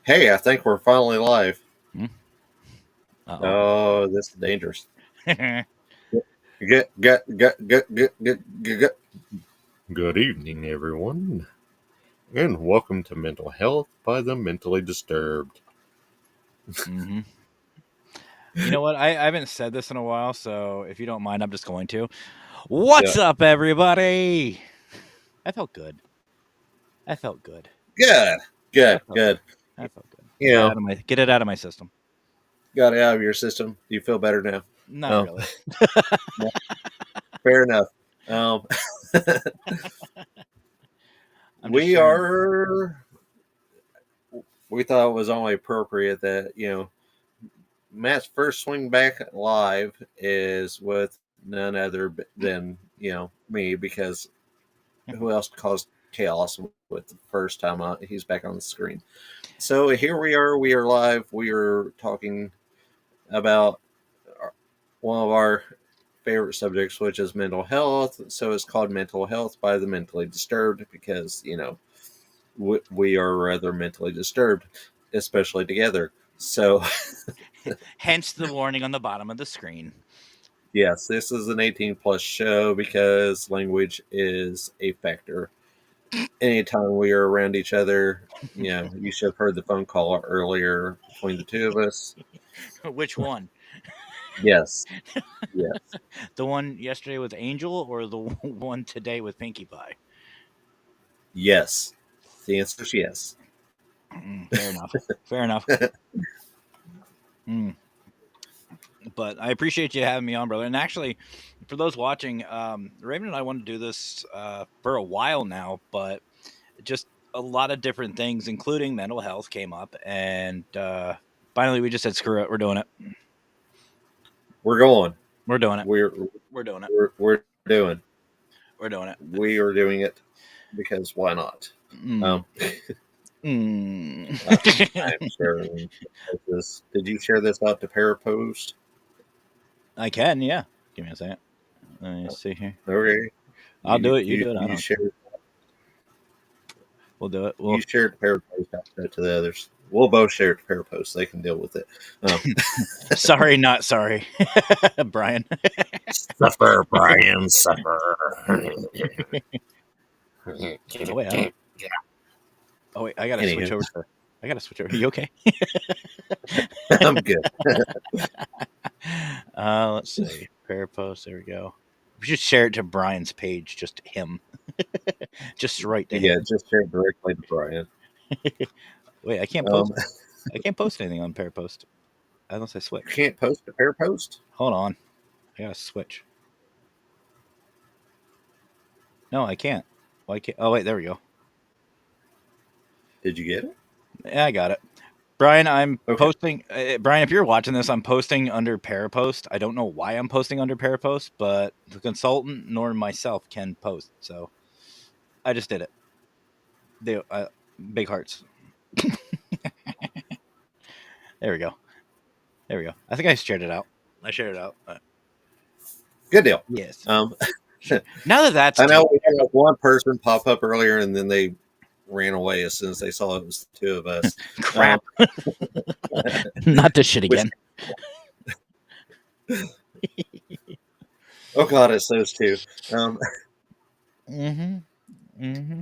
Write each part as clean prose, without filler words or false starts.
Hey, I think we're finally live. Hmm? Uh-oh. Oh, this is dangerous. Get. Good evening, everyone, and welcome to Mental Health by the Mentally Disturbed. hmm You know what? I haven't said this in a while, so if you don't mind, I'm just going to. Yeah, What's up, everybody? I felt good. I felt good. good, I good, felt good. I felt good. You know, Get it out of my system. got it out of your system. Do you feel better now? Not Oh, really. fair enough. Um, I'm just we sharing. are. We thought it was only appropriate that Matt's first swing back live is with none other than me because who else caused chaos with the first time he's back on the screen. So here we are. We are live. We are talking about one of our favorite subjects, which is mental health. So it's called Mental Health by the Mentally Disturbed because, we are rather mentally disturbed, especially together. So, Hence the warning on the bottom of the screen. yes, this is an 18 plus show because language is a factor. Anytime we are around each other, you should have heard the phone call earlier between the two of us. Which one? Yes, yes, The one yesterday with Angel, or the one today with Pinkie Pie? yes. The answer is yes. Fair enough. Fair enough. Mm. But I appreciate you having me on, brother. And actually, for those watching, Raven and I want to do this for a while now, but just a lot of different things, including mental health, came up, and finally we just said, "Screw it, we're doing it. We're going. We're doing it. We're We're doing it. we're doing. We're doing it." We are doing it because why not? Mm. Um, Mm. uh, I'm sharing this. Did you share this out to Parapost? I can, yeah. Give me a second. Let me see here. Okay, I'll do you it. You you do it. I you don't care. share We'll do it. you share it to Parapost out to the others. We'll both share it to Parapost. They can deal with it. Um, Sorry, not sorry, Brian. Suffer, Brian, suffer. Oh wait, I don't. Oh wait, I gotta switch Anywho, over to. I gotta switch over. You okay? I'm good. Let's see. Pair post. There we go. We should share it to Brian's page, just him, just right to Yeah, him. just share it directly to Brian. Wait, I can't Um, post. I can't post anything on pair post unless I you switch. can't post to Parapost. Hold on, I gotta switch. No, I can't. Why can't? Oh wait, there we go. Did you get it? Yeah, I got it. Brian, I'm Okay. posting. Brian, if you're watching this, I'm posting under Parapost. I don't know why I'm posting under Parapost, but the consultant nor myself can post. So I just did it. They big hearts. There we go. There we go. I think I shared it out. I shared it out. Good deal. Yes. Um, Now that that's I done, know we had like one person pop up earlier, and then they ran away as soon as they saw it was the two of us. crap. Um, Not this shit which again. oh god, it's those two. Um, Mm-hmm. Mm-hmm.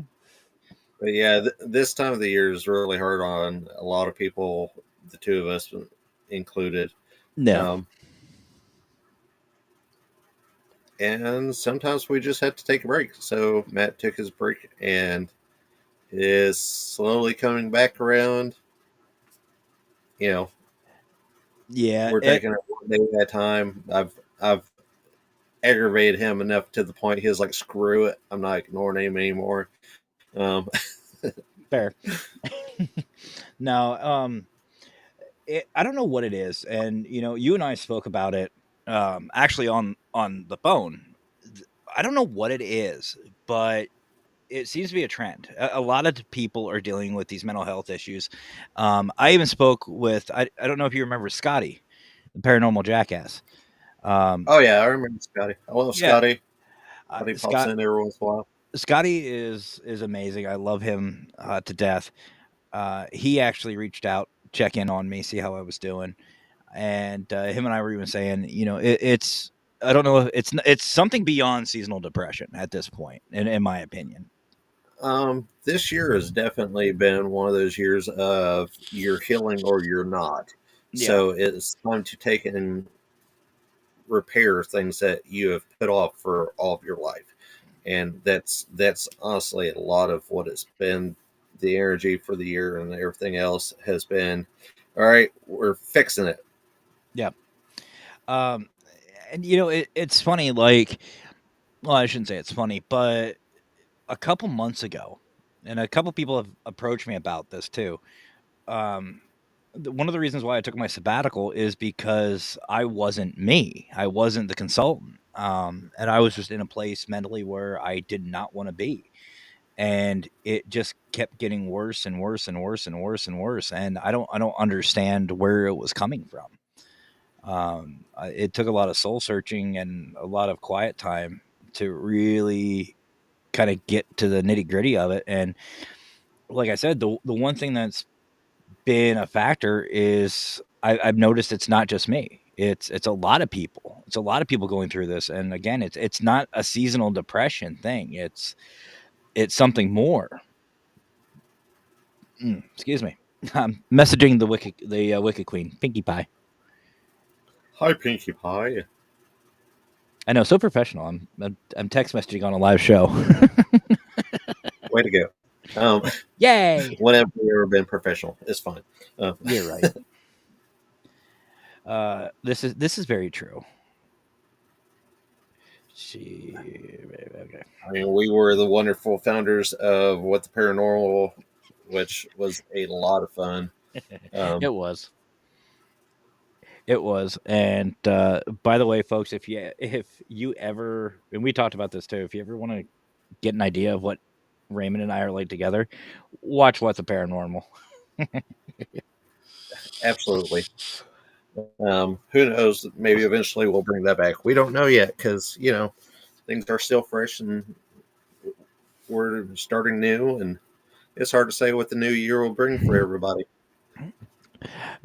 but yeah, this time of the year is really hard on a lot of people, the two of us included. No. Um, and sometimes we just have to take a break. So Matt took his break and is slowly coming back around. You know, Yeah. we're taking it one day at a time. I've aggravated him enough to the point he was like, "Screw it, I'm not ignoring him anymore." Um, Fair. No. I don't know what it is, and you and I spoke about it actually on the phone. I don't know what it is, but it seems to be a trend. A lot of people are dealing with these mental health issues. I even spoke with I don't know if you remember Scotty, the paranormal jackass. Um, oh yeah, I remember Scotty. I love yeah, Scotty. Scotty pops Scott in every once in a while. Scotty is amazing. I love him to death. he actually reached out, check in on me, see how I was doing, and him and I were even saying, it's I don't know if it's something beyond seasonal depression at this point, in my opinion. This year has definitely been one of those years of you're healing or you're not. Yeah, So it's time to take and repair things that you have put off for all of your life. And that's honestly a lot of what it's been. The energy for the year and everything else has been, all right, we're fixing it. yeah. Um, and it's funny. Like, well, I shouldn't say it's funny, but a couple months ago, and a couple people have approached me about this too. Um, one of the reasons why I took my sabbatical is because I wasn't me. I wasn't the consultant. And I was just in a place mentally where I did not want to be. And it just kept getting worse and worse and worse and worse and worse. And I don't understand where it was coming from. It took a lot of soul searching and a lot of quiet time to really kind of get to the nitty gritty of it. And like I said, the one thing that's been a factor is I've noticed it's not just me. It's a lot of people. It's a lot of people going through this. And again, it's not a seasonal depression thing. It's something more. Excuse me. I'm messaging the Wicked Queen, Pinkie Pie. Hi, Pinkie Pie. I know, so professional. I'm text messaging on a live show. Way to go. Yay! Whenever you've ever been professional, it's fine. You're right. This is very true. She okay. I mean, we were the wonderful founders of What the Paranormal, which was a lot of fun. It Um, was. It was. And by the way, folks, if you ever, and we talked about this too, if you ever want to get an idea of what Raymond and I are like together, watch What's a Paranormal. Absolutely. Who knows? Maybe eventually we'll bring that back. We don't know yet because things are still fresh and we're starting new, and it's hard to say what the new year will bring for everybody.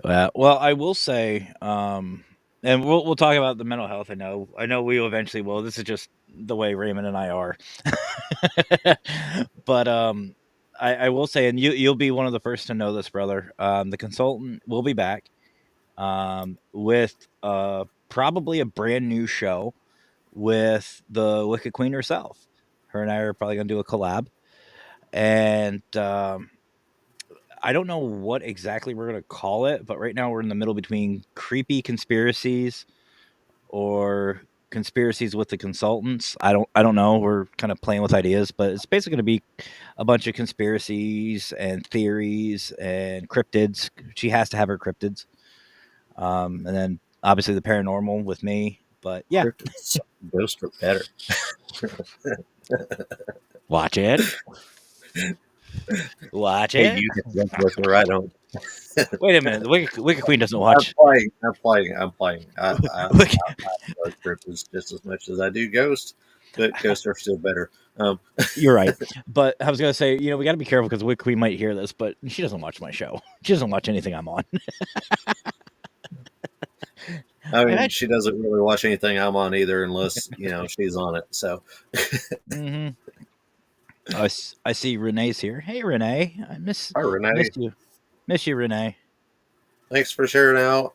Well, I will say, and we'll talk about the mental health. I know we eventually will. This is just the way Raymond and I are. But I will say, and you'll be one of the first to know this, brother. The consultant will be back with probably a brand new show with the Wicked Queen herself. Her and I are probably going to do a collab, and I don't know what exactly we're going to call it, but right now we're in the middle between creepy conspiracies or conspiracies with the consultants. I don't know. We're kind of playing with ideas, but it's basically going to be a bunch of conspiracies and theories and cryptids. She has to have her cryptids. And then obviously the paranormal with me. But yeah, Cryptids, ghosts are better. watch it. Watch Hey, it. you get to with her. I don't. Wait a minute. The Wicked Queen doesn't I'm watch. playing. I'm playing. I'm playing. Wicked, I love cryptids just as much as I do ghosts, but ghosts are still better. You're right. But I was going to say, we got to be careful because Wicked Queen might hear this, but she doesn't watch my show. She doesn't watch anything I'm on. I I mean, bet. she doesn't really watch anything I'm on either, unless she's on it. So, Mm-hmm. I see Renee's here. Hey, Renee. hi, Miss Renee. you. Miss you, Renee. Thanks for sharing out.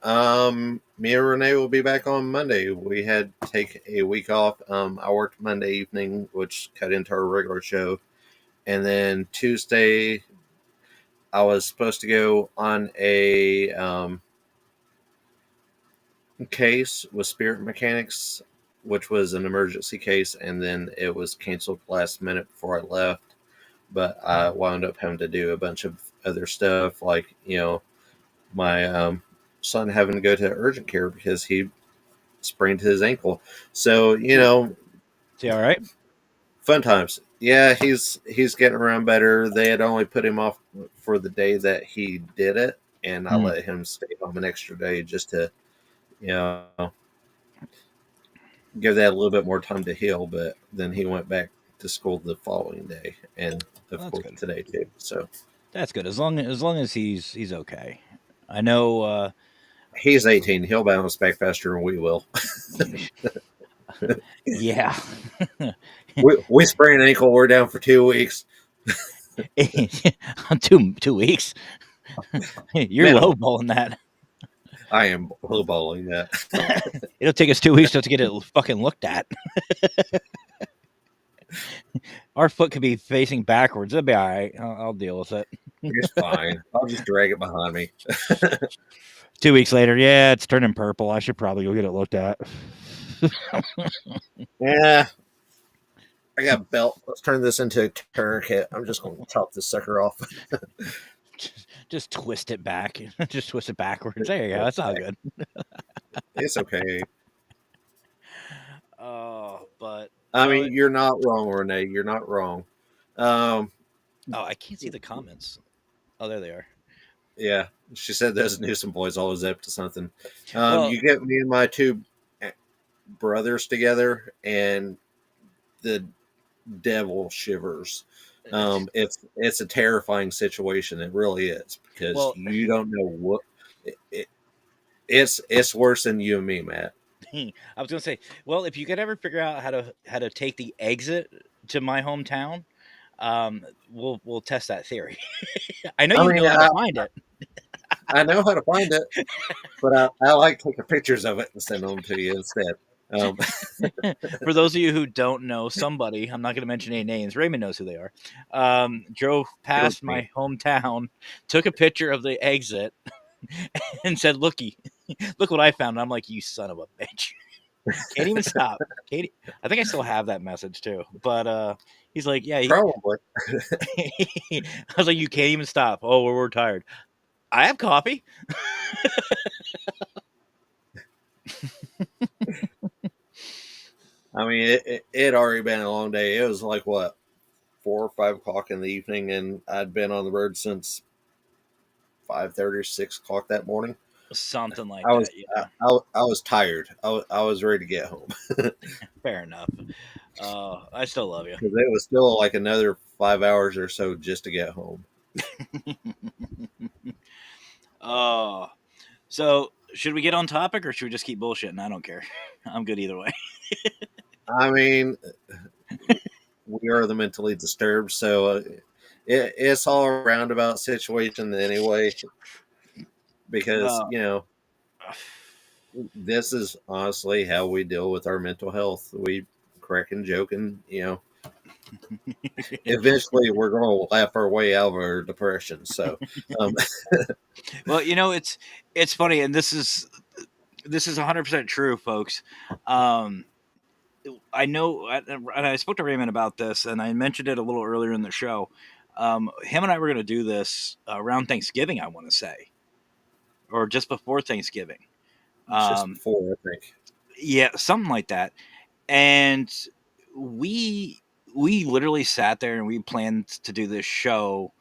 Me and Renee will be back on Monday. We had to take a week off. I worked Monday evening, which cut into our regular show, and then Tuesday I was supposed to go on a case with Spirit Mechanics, which was an emergency case, and then it was canceled last minute before I left. But I wound up having to do a bunch of other stuff, like my son having to go to urgent care because he sprained his ankle. So See, all right. fun times. Yeah, he's getting around better. They had only put him off for the day that he did it, and I Mm. let him stay home an extra day just to you know give that a little bit more time to heal. But then he went back to school the following day, and of Well, that's course good. today too. So That's good. As long as he's okay. I know. He's 18. He'll bounce back faster than we will. Yeah. We sprain an ankle. We're down for 2 weeks 2 weeks. You're minimum. lowballing that. I am lowballing that. It'll take us 2 weeks to get it fucking looked at. Our foot could be facing backwards. It'll be all right. I'll deal with it. It's fine. I'll just drag it behind me. 2 weeks later, yeah, it's turning purple. I should probably go get it looked at. Yeah, I got a belt. Let's turn this into a tourniquet. I'm just going to chop this sucker off. Just twist it back. Just twist it backwards. There you go. That's all good. It's okay. Oh, but I no. mean, you're not wrong, Renee. You're not wrong. Um, Oh, I can't see the comments. Oh, there they are. yeah, she said those Newsom boys always up to something. Well, You get me and my two brothers together, and the devil shivers. It's a terrifying situation. It really is because well, you don't know what. It's worse than you and me, Matt. I was gonna say, well, if you could ever figure out how to take the exit to my hometown, we'll test that theory. I know I you mean, know how to find it. I know how to find it, but I like taking pictures of it and sending them to you instead. Um, For those of you who don't know, somebody, I'm not going to mention any names, Raymond knows who they are, drove it was past me. my hometown, took a picture of the exit, and said, "Looky, look what I found." And I'm like, "You son of a bitch." Can't even stop. Katie, I think I still have that message too. But he's like, yeah. Probably. I was like, you can't even stop. Oh, we're tired. I have coffee. I mean, it already been a long day. It was like what 4 or 5 o'clock in the evening, and I'd been on the road since 5:30 or 6 o'clock that morning. Something like I that. was Yeah, I was tired. I was ready to get home fair enough. I still love you. because it was still like another 5 hours or so just to get home. Oh, so should we get on topic or should we just keep bullshitting? I don't care. I'm good either way. I mean, we are the mentally disturbed, so it's all a roundabout situation anyway. Because Uh, this is honestly how we deal with our mental health. We crack and joke, and eventually we're going to laugh our way out of our depression. So, um, well, it's funny, and this is 100% true, folks. Um, I know, and I spoke to Raymond about this, and I mentioned it a little earlier in the show. Him and I were going to do this around Thanksgiving, I want to say, or just before Thanksgiving. just Um, before I think, yeah, something like that. And we we literally sat there and we planned to do this show,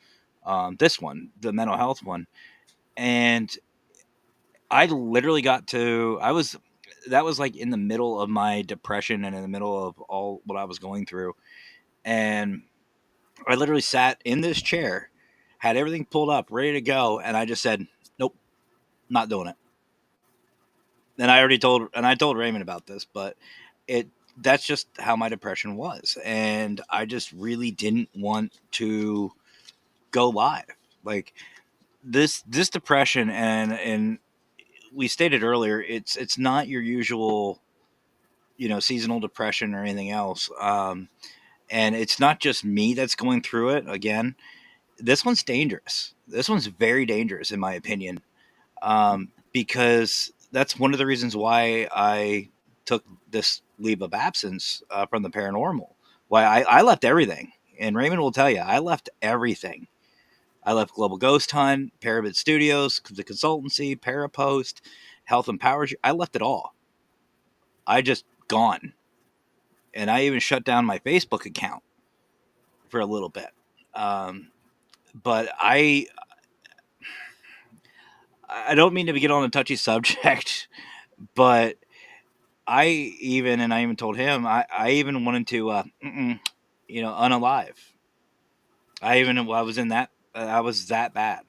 this one, the mental health one, and I literally got to. I was that was like in the middle of my depression and in the middle of all what I was going through, and I literally sat in this chair, had everything pulled up, ready to go, and I just said, "Nope, not doing it." And I told Raymond about this, but it that's just how my depression was, and I just really didn't want to go live. Like this depression, and we stated earlier, it's not your usual, seasonal depression or anything else. And it's not just me that's going through it. Again, this one's dangerous. This one's very dangerous, in my opinion, because that's one of the reasons why I took this leave of absence from the paranormal. Why I left everything, and Raymond will tell you, I left everything. I left Global Ghost Hunt, Parabit Studios, the consultancy, Parapost, Health and Power. I left it all. I just gone, and I even shut down my Facebook account for a little bit. Um, but I don't mean to get on a touchy subject, but I even told him I even wanted to unalive. I was in that I was that bad.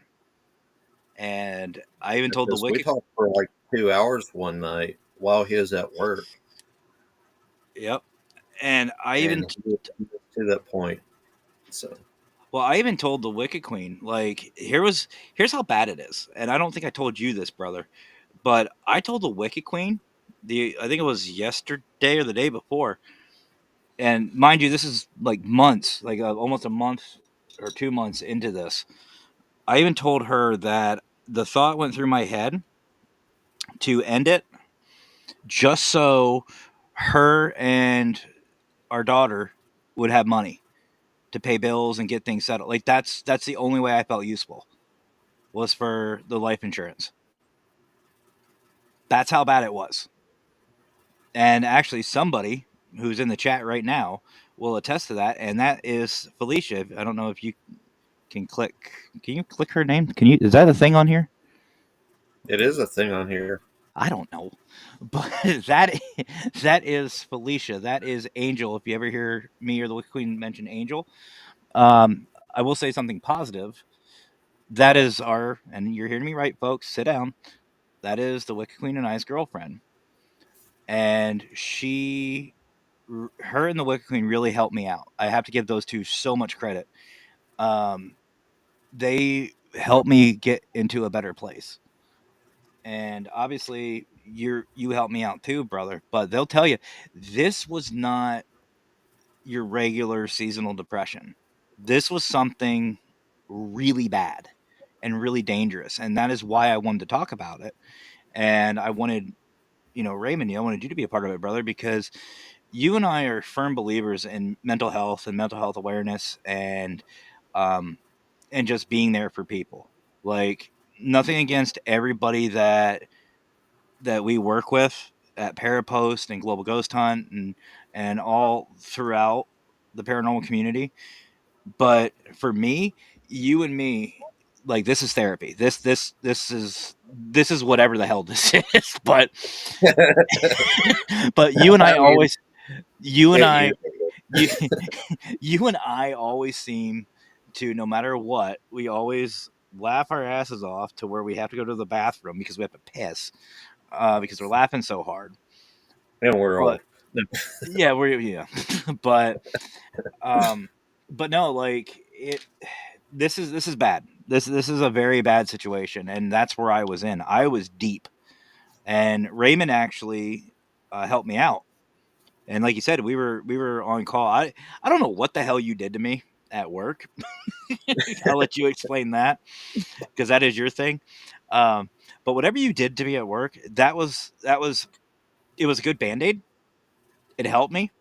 And I even told the Because we wicked. talked for like 2 hours one night while he was at work, Yep. And I even and he was to that point. So well, I even told the Wicked Queen, like, here's how bad it is. And I don't think I told you this, brother, but I told the Wicked Queen, I think it was yesterday or the day before. And mind you, this is like months, like almost a month or 2 months into this. I even told her that the thought went through my head to end it just so her and our daughter would have money to pay bills and get things settled. Like that's the only way I felt useful was for the life insurance. That's how bad it was. And actually somebody who's in the chat right now will attest to that, and that is Felicia. I don't know if you can click. Can you click her name? Can you? Is that a thing on here? it is a thing on here. I don't know, but that is Felicia. That is Angel. If you ever hear me or the Wicked Queen mention Angel, I will say something positive. That is our, and you're hearing me right, folks. Sit down. That is the Wicked Queen and I's girlfriend, and her and the Wicked Queen really helped me out. I have to give those two so much credit. Um, they helped me get into a better place. And obviously you helped me out too, brother. But they'll tell you this was not your regular seasonal depression. This was something really bad and really dangerous. And that is why I wanted to talk about it. And I wanted, Raymond, I wanted you to be a part of it, brother, because you and I are firm believers in mental health and mental health awareness um and just being there for people. Like nothing against everybody that we work with at Parapost and Global Ghost Hunt and all throughout the paranormal community. But for me, you and me, like this is therapy. This is whatever the hell this is. But you and I I mean, always you and it I usually you you and I always seem to, no matter what, we always laugh our asses off to where we have to go to the bathroom because we have to piss because we're laughing so hard. and we're But old. yeah, yeah, but um, but no, like it. This is bad. This is a very bad situation, and that's where I was in. I was deep, and Raymond actually helped me out. And like you said, we were on call. I don't know what the hell you did to me at work. I'll let you explain that because that is your thing. Um, but whatever you did to me at work, that was it was a good band aid. It helped me,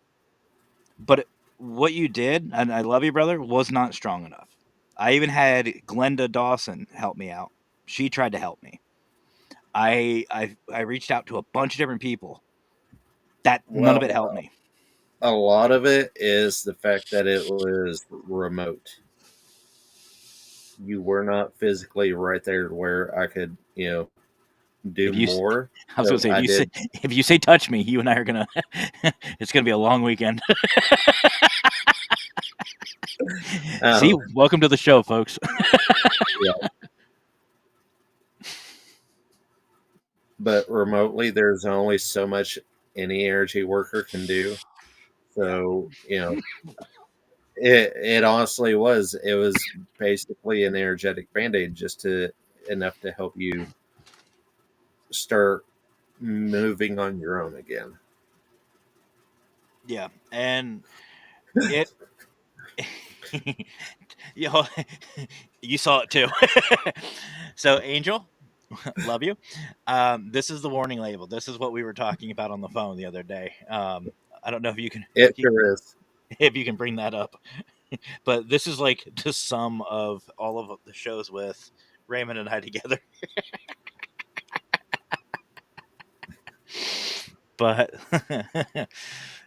but what you did, and I love you, brother, was not strong enough. I even had Glenda Dawson help me out. She tried to help me. I reached out to a bunch of different people. That none of it helped Well, me. a lot of it is the fact that it was remote. You were not physically right there where I could, do If you, more. I was gonna So say, I did. if you say touch me, you and I are gonna, it's gonna be a long weekend. See, Um, welcome to the show, folks. yeah, but remotely, there's only so much any energy worker can do. Yeah, So it honestly was. It was basically an energetic band aid just to enough to help you start moving on your own again. yeah, and it, you know, you saw it too. So, Angel, love you. This is the warning label. This is what we were talking about on the phone the other day. I don't know if you can It sure is. if you can bring that up, but this is like the sum of all of the shows with Raymond and I together. But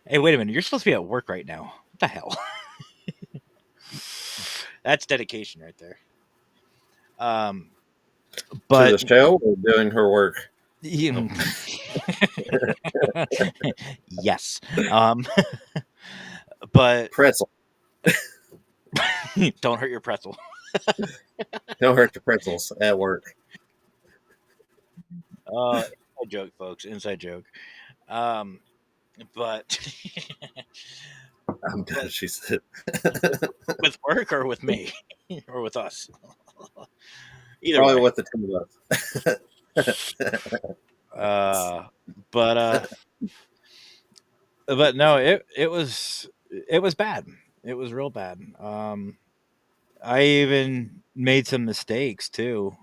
hey, wait a minute. You're supposed to be at work right now. What the hell? That's dedication right there. Um, To the but show or doing her work. Oh, you, yes. But pretzel. don't hurt your pretzel. Don't hurt the pretzels at work. Inside joke, folks. Inside joke. Um, but I'm done, but she said. with work or with me or with us, either Probably way. what the two of us. Uh, but uh, but no, it was bad. It was real bad. I even made some mistakes too.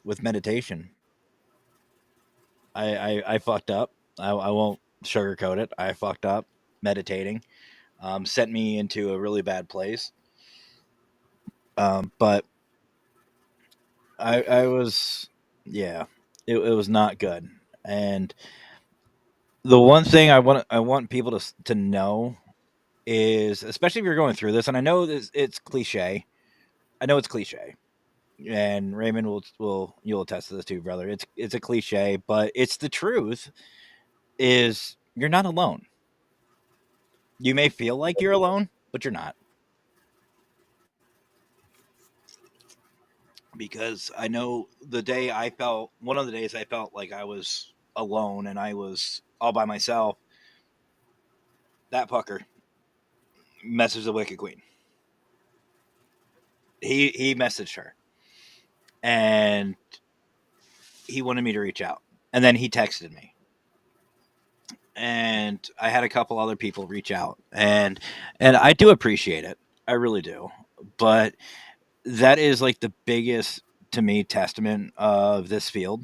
With meditation, I fucked up. I won't sugarcoat it. I fucked up meditating. Sent me into a really bad place. But I was, yeah, it was not good. And the one thing I want people to know is, especially if you're going through this, and I know this, it's cliche. I know it's cliche, and Raymond will you'll attest to this too, brother. It's a cliche, but it's the truth. Is you're not alone. You may feel like you're alone, but you're not. Because I know one of the days I felt like I was alone and I was all by myself. That fucker messaged the Wicked Queen. He messaged her and he wanted me to reach out. And then he texted me. And I had a couple other people reach out. And I do appreciate it. I really do. But that is like the biggest, to me, testament of this field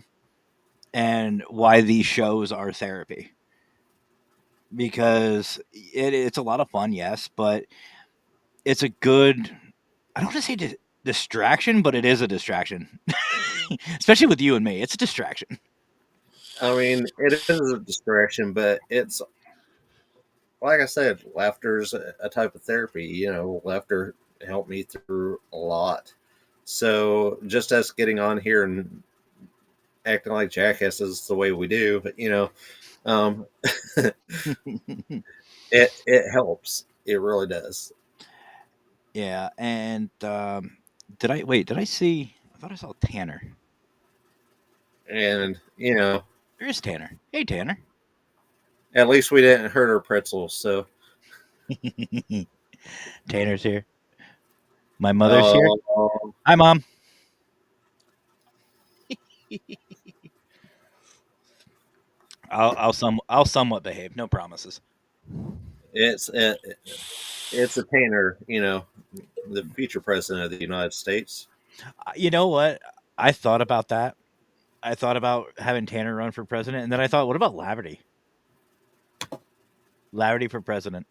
and why these shows are therapy. Because it's a lot of fun, yes, but it's a good, I don't want to say distraction, but it is a distraction. Especially with you and me. It's a distraction. I mean, it is a distraction, but it's like I said, laughter's a type of therapy. Laughter helped me through a lot. So just us getting on here and acting like jackasses is the way we do, but um, it helps. It really does. Yeah, and did I see, I thought I saw Tanner. And There's Tanner. Hey Tanner. at least we didn't hurt our pretzels. So, Tanner's here. My mother's here. uh, Hi mom. I'll somewhat behave. No promises. it's it's a painter. The future president of the United States. You know what? I thought about that. I thought about having Tanner run for president, and then I thought, what about Laverty? Laverty for president.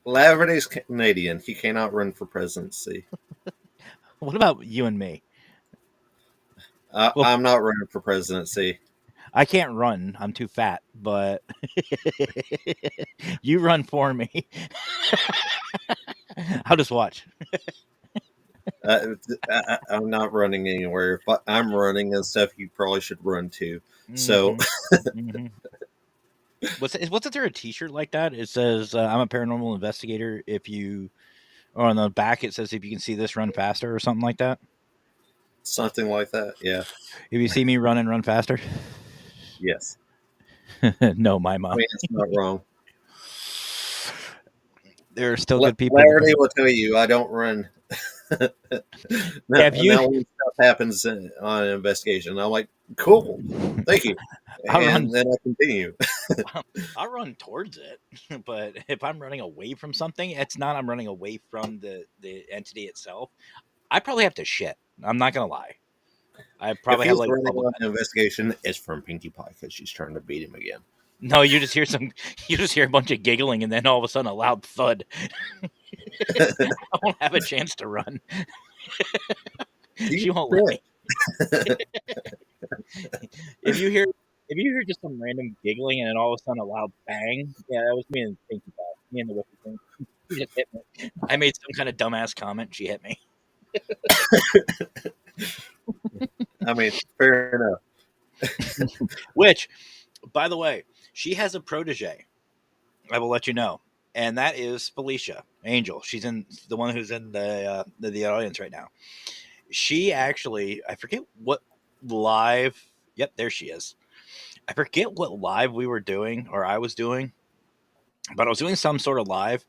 Laverty's Canadian. He cannot run for presidency. What about you and me? Well, I'm not running for presidency. I can't run. I'm too fat, but you run for me. I'll just watch. I'm not running anywhere. If I'm running and stuff, you probably should run too. So, Hmm. Hmm. Wasn't there a T-shirt like that? It says, "I'm a paranormal investigator." If you, or on the back, it says, "If you can see this, run faster," or something like that. something like that. Yeah. If you see me run faster. Yes. No, my I mom. mean, it's not wrong. There are still good people that Larry don't. will tell you I don't run. Yeah, now, if you, now when stuff happens on an investigation, I'm like, cool, thank you, I'll run. and then I continue. I'll run towards it, but if I'm running away from something, it's not. I'm running away from the entity itself. I probably have to shit. I'm not gonna lie. I If probably have he's like running bubble on guts. an investigation, it's from Pinkie Pie because she's trying to beat him again. No, you just hear some. You just hear a bunch of giggling, and then all of a sudden a loud thud. I won't have a chance to run. You She won't let me. quit. If you hear if you hear just some random giggling and then all of a sudden a loud bang, yeah, that was me and Pinkie Pie. Me and the Wicked Queen. She just hit me. I made some kind of dumbass comment. She hit me. I mean, fair enough. Which, by the way, she has a protege. I will let you know, and that is Felicia. Angel. She's in the one who's in the audience right now. She actually, I forget what live. Yep, there she is. I forget what live we were doing or I was doing, but I was doing some sort of live,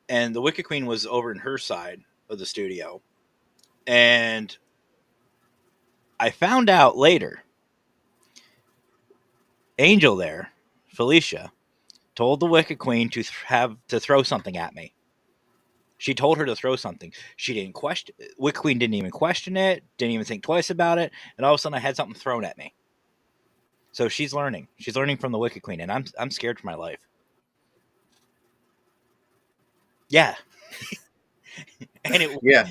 and the Wicked Queen was over in her side of the studio, and I found out later, Angel there, Felicia, told the Wicked Queen to have to throw something at me. She told her to throw something. She didn't question. Wicked Queen didn't even question it. Didn't even think twice about it. And all of a sudden, I had something thrown at me. So she's learning. She's learning from the Wicked Queen, and I'm scared for my life. Yeah, and it Yeah.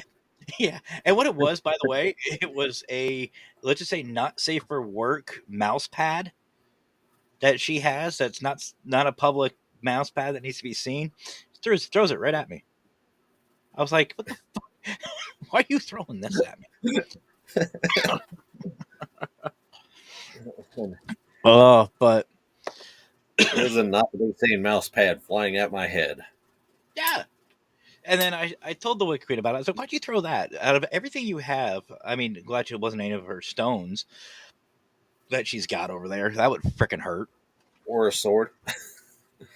yeah, and what it was, by the way, it was a, let's just say, not safe for work mouse pad that she has. That's not a public mouse pad that needs to be seen. Throws it right at me. I was like, what the fuck? Why are you throwing this at me? But It was a not to be seen mouse pad flying at my head. yeah. And then I told the Wicked Queen about it. I was like, why'd you throw that? Out of everything you have, I mean, glad it wasn't any of her stones that she's got over there. That would freaking hurt. Or a sword.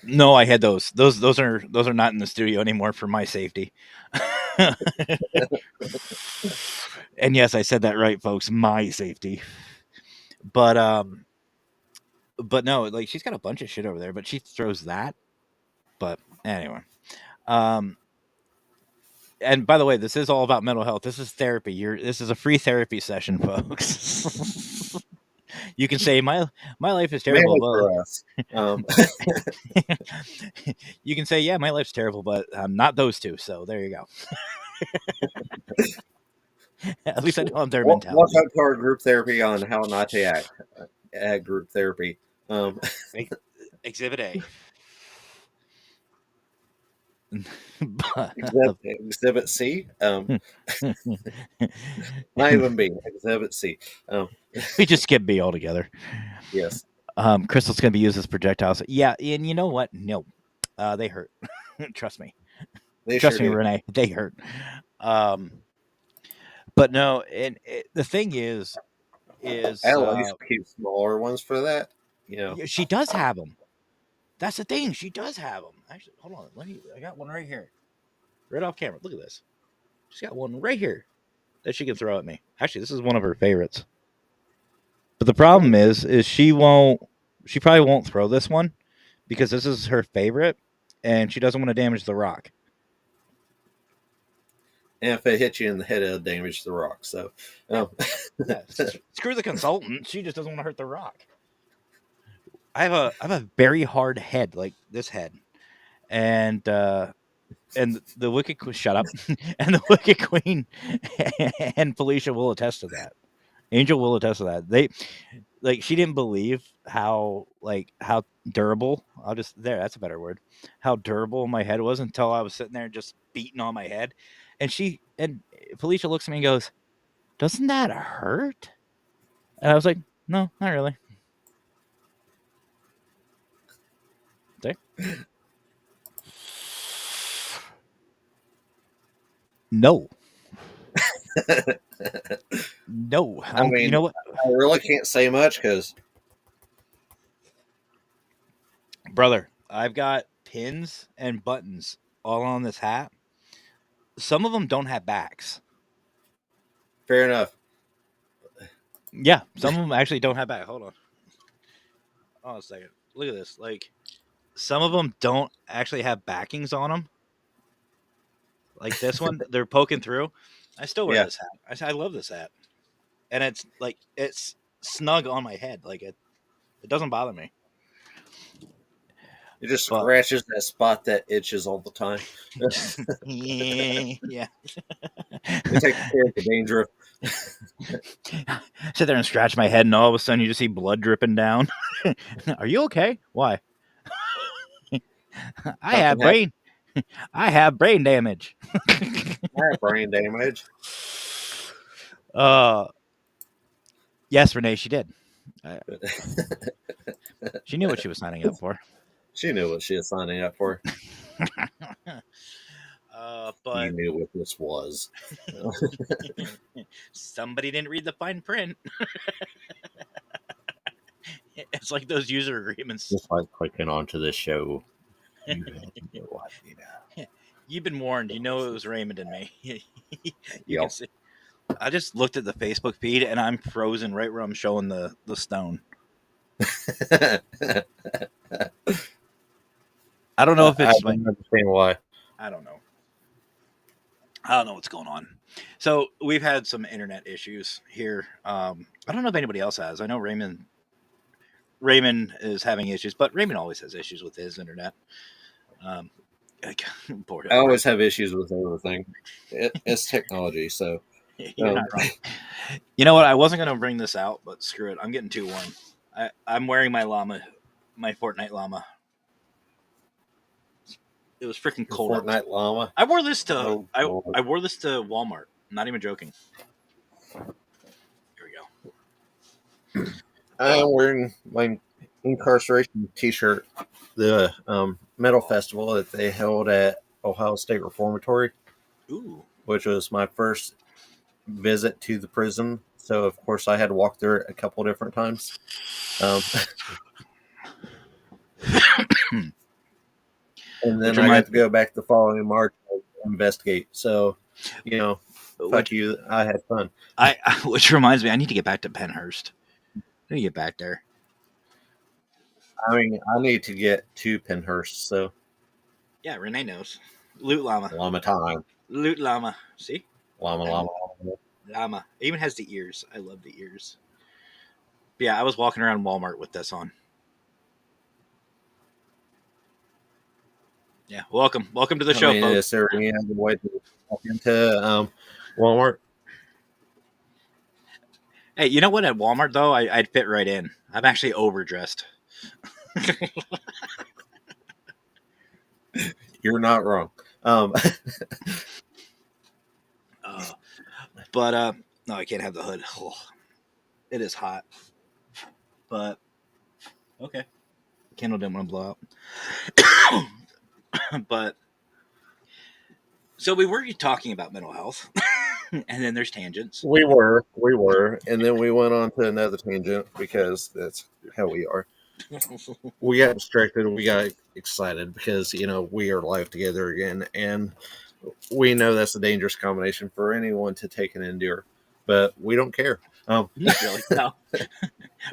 No, I had those. Those are not in the studio anymore for my safety. And yes, I said that right, folks. My safety. But but no, like she's got a bunch of shit over there, but she throws that. But anyway. Um and by the way, this is all about mental health. This is therapy. This is a free therapy session, folks. You can say my life is terrible, Mainly but for us. you can say, yeah, my life's terrible, but not those two. So there you go. At least I don't have their Walk mentality. up to our group therapy on how not to act at group therapy. Um, Exhibit A. exhibit C. Not even B. Exhibit C. We just skip B altogether. Yes, Crystal's going to be used as projectiles. Yeah, and you know what? No, they hurt. Trust me. they sure Trust me, do. Renee. They hurt. Um, but no, and the thing is At least keep smaller ones for that. You know, yeah, she does have them. That's the thing. She does have them. Actually, hold on. I got one right here, right off camera. Look at this. She's got one right here that she can throw at me. Actually, this is one of her favorites. But the problem is she won't. She probably won't throw this one because this is her favorite, and she doesn't want to damage the rock. and if it hits you in the head, it'll damage the rock. So, Yeah, um, yeah. Screw the consultant. She just doesn't want to hurt the rock. I have a very hard head, like this head, and the Wicked Queen. Shut up. And the Wicked Queen and Felicia will attest to that. Angel will attest to that. They like she didn't believe how durable. I'll just there. That's a better word. How durable my head was until I was sitting there just beating on my head, and Felicia looks at me and goes, "Doesn't that hurt?" And I was like, "No, not really." There. No, no. I You mean, know what, I really can't say much because brother? I've got pins and buttons all on this hat. Some of them don't have backs. fair enough. Yeah, some of them actually don't have back. Hold on. Oh, a second. Look at this. Like some of them don't actually have backings on them. Like this one, they're poking through. I still wear Yeah, this hat. I love this hat, and it's like it's snug on my head. Like it doesn't bother me. it just But scratches that spot that itches all the time. yeah, It takes care of the danger. sit there and scratch my head, and all of a sudden you just see blood dripping down. Are you okay? Why? I Something have happens. brain. I have brain damage. I have brain damage. uh, yes, Renee, she did. Uh, she knew what she was signing up for. She knew what she was signing up for. You But knew what this was. somebody didn't read the fine print. It's like those user agreements. Just like clicking onto this show, you had no idea. You've been warned. You know it was Raymond and me. You can Yep. see. I just looked at the Facebook feed and I'm frozen right where I'm showing the stone. I don't know if I it's my. don't understand why. I don't know. I don't know what's going on. So we've had some internet issues here. I don't know if anybody else has. I know Raymond is having issues, but Raymond always has issues with his internet. Um, poor, I poor. always have issues with everything. It's technology, so You're not um, wrong. You know what? I wasn't going to bring this out, but screw it. I'm getting too warm. I'm wearing my llama, my Fortnite llama. It was freaking the cold out. Fortnite llama. I wore this to Oh, I Lord. wore this to Walmart. I'm not even joking. Here we I am wearing my incarceration T-shirt. The metal festival that they held at Ohio State Reformatory, go. Ooh. which was my first visit to the prison. So of course I had to walk through it a couple different times. Um, and Which then I got reminds to me. go back the following March to investigate. So, you know, fuck Which you. I had fun. I which reminds me. I need to get back to Penhurst. I need to get back there. I mean, I need to get to Penhurst. So, Yeah, Renee knows. Loot llama. llama time. Loot llama. See? Llama, I llama, llama. llama. It even has the ears. I love the ears. But yeah, I was walking around Walmart with this on. Yeah, welcome to the I show, mean, folks. is there any other way to walk into Walmart? Hey, you know what? At Walmart though, I'd fit right in. I'm actually overdressed. You're not wrong. Um, Uh, but no, I can't have the hood. Oh, it is hot. But okay, candle didn't want to blow out. But so we were talking about mental health, and then there's tangents. we were, and then we went on to another tangent because that's how we are. We got distracted. We got excited because we are live together again, and we know that's a dangerous combination for anyone to take and endure. But we don't care. Not really. No,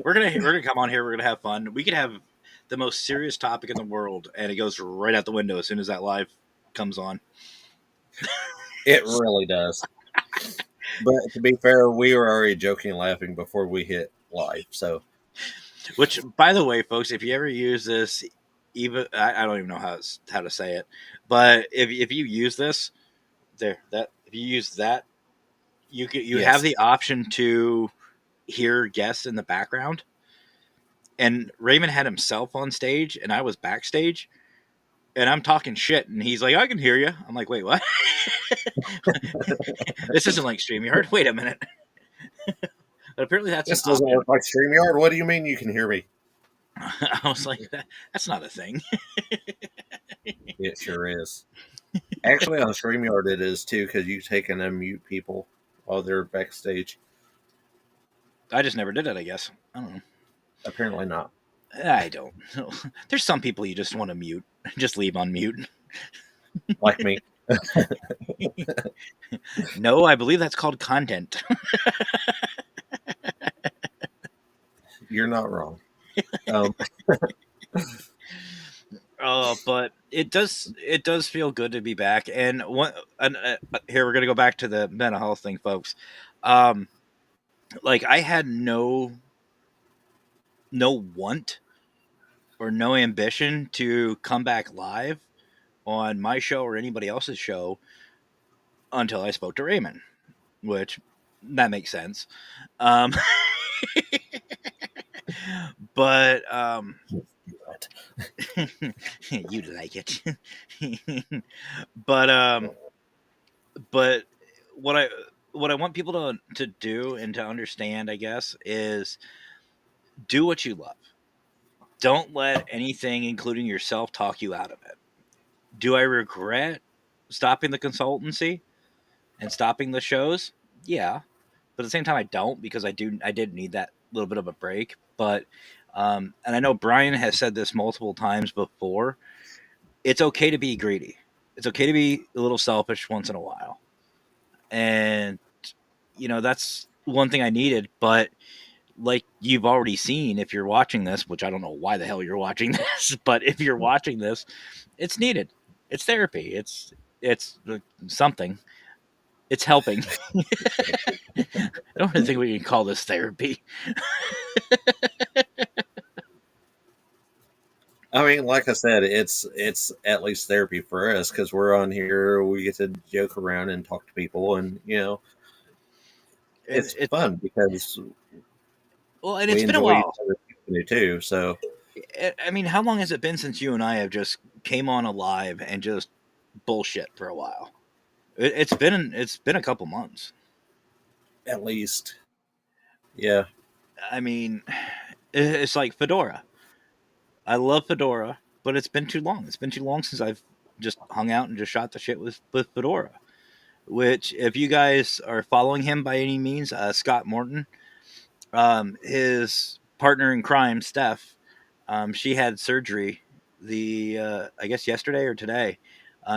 we're gonna come on here. We're gonna have fun. We could have the most serious topic in the world, and it goes right out the window as soon as that live comes on. It really does. But to be fair, we were already joking, and laughing before we hit live. So Which, by the way, folks, if you ever use this, even I don't even know how to say it, but if you use this, if you use that, you have yes, the option to hear guests in the background. And Raymond had himself on stage, and I was backstage, and I'm talking shit, and he's like, "I can hear you." I'm like, "Wait, what?" This isn't like StreamYard. Wait a minute. But apparently, that's an this doesn't option. work like StreamYard. What do you mean you can hear me? I was like, "That's not a thing." It sure is. Actually, on StreamYard it is too, because you take and unmute people while they're backstage. I just never did it. I guess I don't know. Apparently not. I don't. There's some people you just want to mute. Just leave on mute. Like me. No, I believe that's called content. You're not wrong. Um, But it does feel good to be back. And here we're gonna go back to the mental health thing, folks. Um, like I had no want or no ambition to come back live on my show or anybody else's show until I spoke to Raymond, which that makes sense. Um, but you'd like it. but but what I what I want people to do and to understand, I guess, is do what you love. Don't let anything, including yourself, talk you out of it. Do I regret stopping the consultancy and stopping the shows, yeah. But at the same time, I don't, because I did need that little bit of a break. But and I know Brian has said this multiple times before. It's okay to be greedy. It's okay to be a little selfish once in a while, and that's one thing I needed. But like you've already seen, if you're watching this, which I don't know why the hell you're watching this, but if you're watching this, it's needed. It's therapy. It's something. It's helping. I don't really think we can call this therapy. I mean, like I said, it's at least therapy for us because we're on here. We get to joke around and talk to people, and And it's it fun because well, and we it's been a enjoy each while. other's company too. So I mean, how long has it been since you and I have just came on alive and just bullshit for a while? It's been a couple months. at least, yeah, I mean, it's like Fedora. I love Fedora, but it's been too long. It's been too long since I've just hung out and just shot the shit with Fedora. Which, if you guys are following him by any means, Scott Morton, his partner in crime, Steph, she had surgery I guess yesterday or today.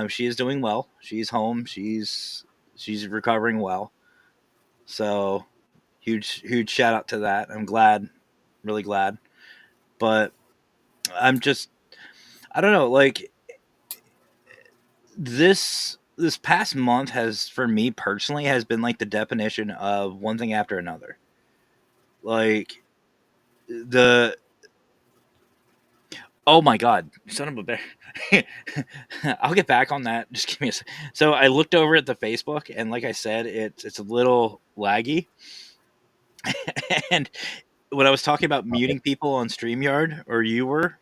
She is doing well. She's home. She's recovering well. So huge shout out to that. I'm glad, really glad. But I'm just I don't know, like this past month has, for me personally, has been like the definition of one thing after another. Like the oh my god, son of a bear. I'll get back on that. Just give me a sec. So I looked over at the Facebook, and like I said, it's a little laggy. And when I was talking about muting people on StreamYard, or you were,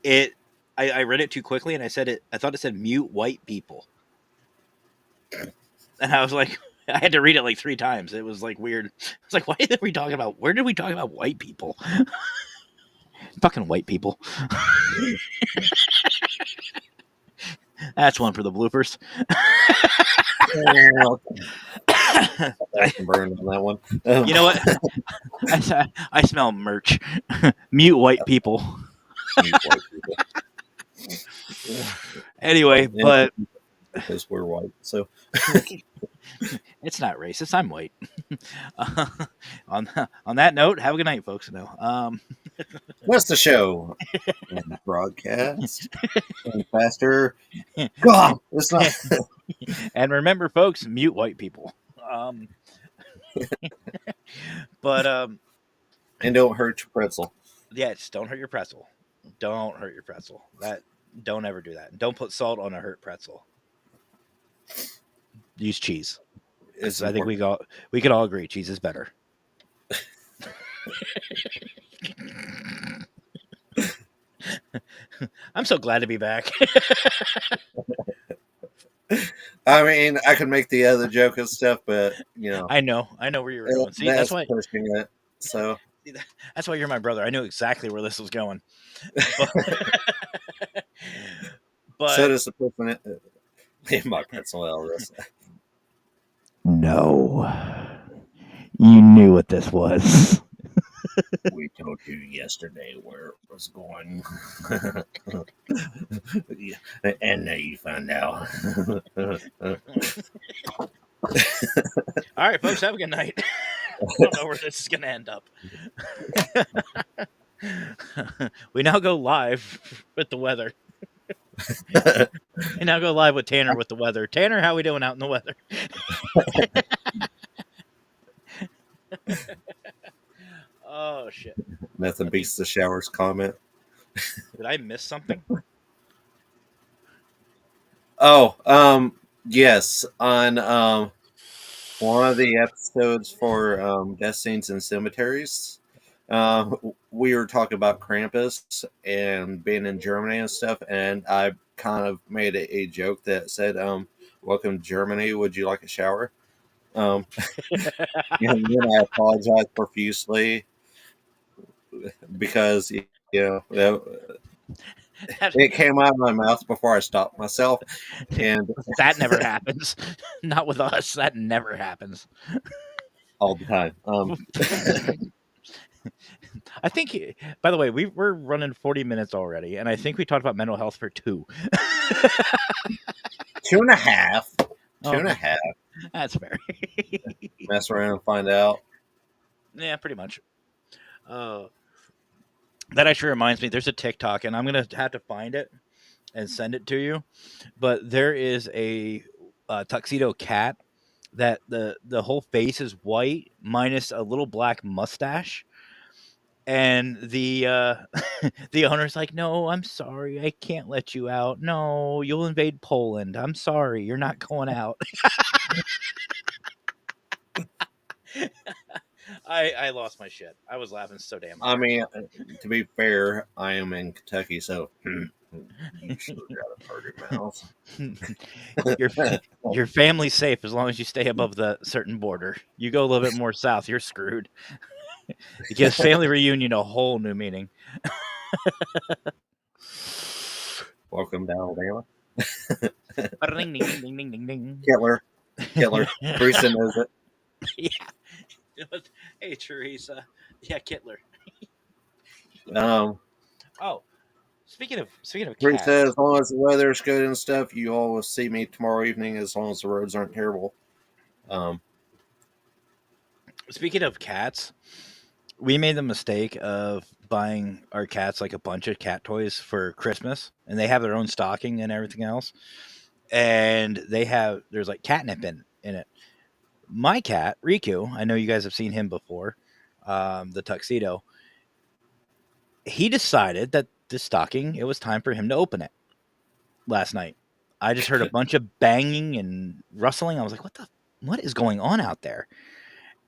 it I read it too quickly, and I thought it said mute white people. And I was like, I had to read it like 3 times. It was like weird. I was like, where did we talk about white people? Fucking white people. That's one for the bloopers. I can burn on that one. You know what? I smell merch. Mute white people. White people. Anyway, Yeah, but because we're white, so it's not racist. I'm white. On that note, have a good night, folks. No. what's the show? And broadcast and faster. God, it's not. And remember, folks, mute white people. But And don't hurt your pretzel. yeah, just don't hurt your pretzel. Don't hurt your pretzel. Don't ever do that. Don't put salt on a hurt pretzel. Use cheese. It's I think important. we could all agree cheese is better. I'm so glad to be back. I mean, I could make the other joke and stuff, but I know where you were going. See, that's pushing it. So that's why you're my brother. I knew exactly where this was going. But, so but does the person in my pretzel, Elvis. no, you knew what this was. We told you yesterday where it was going, and now you found out. All right, folks, have a good night. I don't know where this is going to end up. We now go live with the weather. We now go live with Tanner with the weather. Tanner, how we doing out in the weather? Oh shit! Nothing beats the showers comment. Did I miss something? Oh, yes. On one of the episodes for Death Scenes and Cemeteries, we were talking about Krampus and being in Germany and stuff, and I kind of made a joke that said, "Welcome to Germany. Would you like a shower?" Um, and then I apologized profusely because that It came out of my mouth before I stopped myself, and That never happens. Not with us. That never happens. all the time. I think, by the way, we're running 40 minutes already, and I think we talked about mental health for 2. 2.5. Two Oh, and a half. that's fair. Mess around and find out. Yeah, pretty much. That actually reminds me, there's a TikTok, and I'm going to have to find it and send it to you. But there is a tuxedo cat that the whole face is white minus a little black mustache. And the the owner's like, "No, I'm sorry, I can't let you out. No, you'll invade Poland. I'm sorry, you're not going out." I lost my shit. I was laughing so damn I hard. mean, to be fair, I am in Kentucky, so you sure got a party mouth. your your family's safe as long as you stay above the certain border. You go a little bit more south, you're screwed. It gives family reunion a whole new meaning. Welcome to Alabama. Ding, ding, ding, ding, ding, ding. Hitler. Teresa knows it. Yeah. Hey, Teresa. Yeah, Kittler. Um, Oh, speaking of Teresa, cats. as long as the weather's good and stuff, you all will see me tomorrow evening. As long as the roads aren't terrible. Um, Speaking of cats, we made the mistake of buying our cats like a bunch of cat toys for Christmas, and they have their own stocking and everything else. And there's like catnip in it. My cat, Riku, I know you guys have seen him before, the tuxedo. He decided that the stocking, it was time for him to open it last night. I just heard a bunch of banging and rustling. I was like, what is going on out there?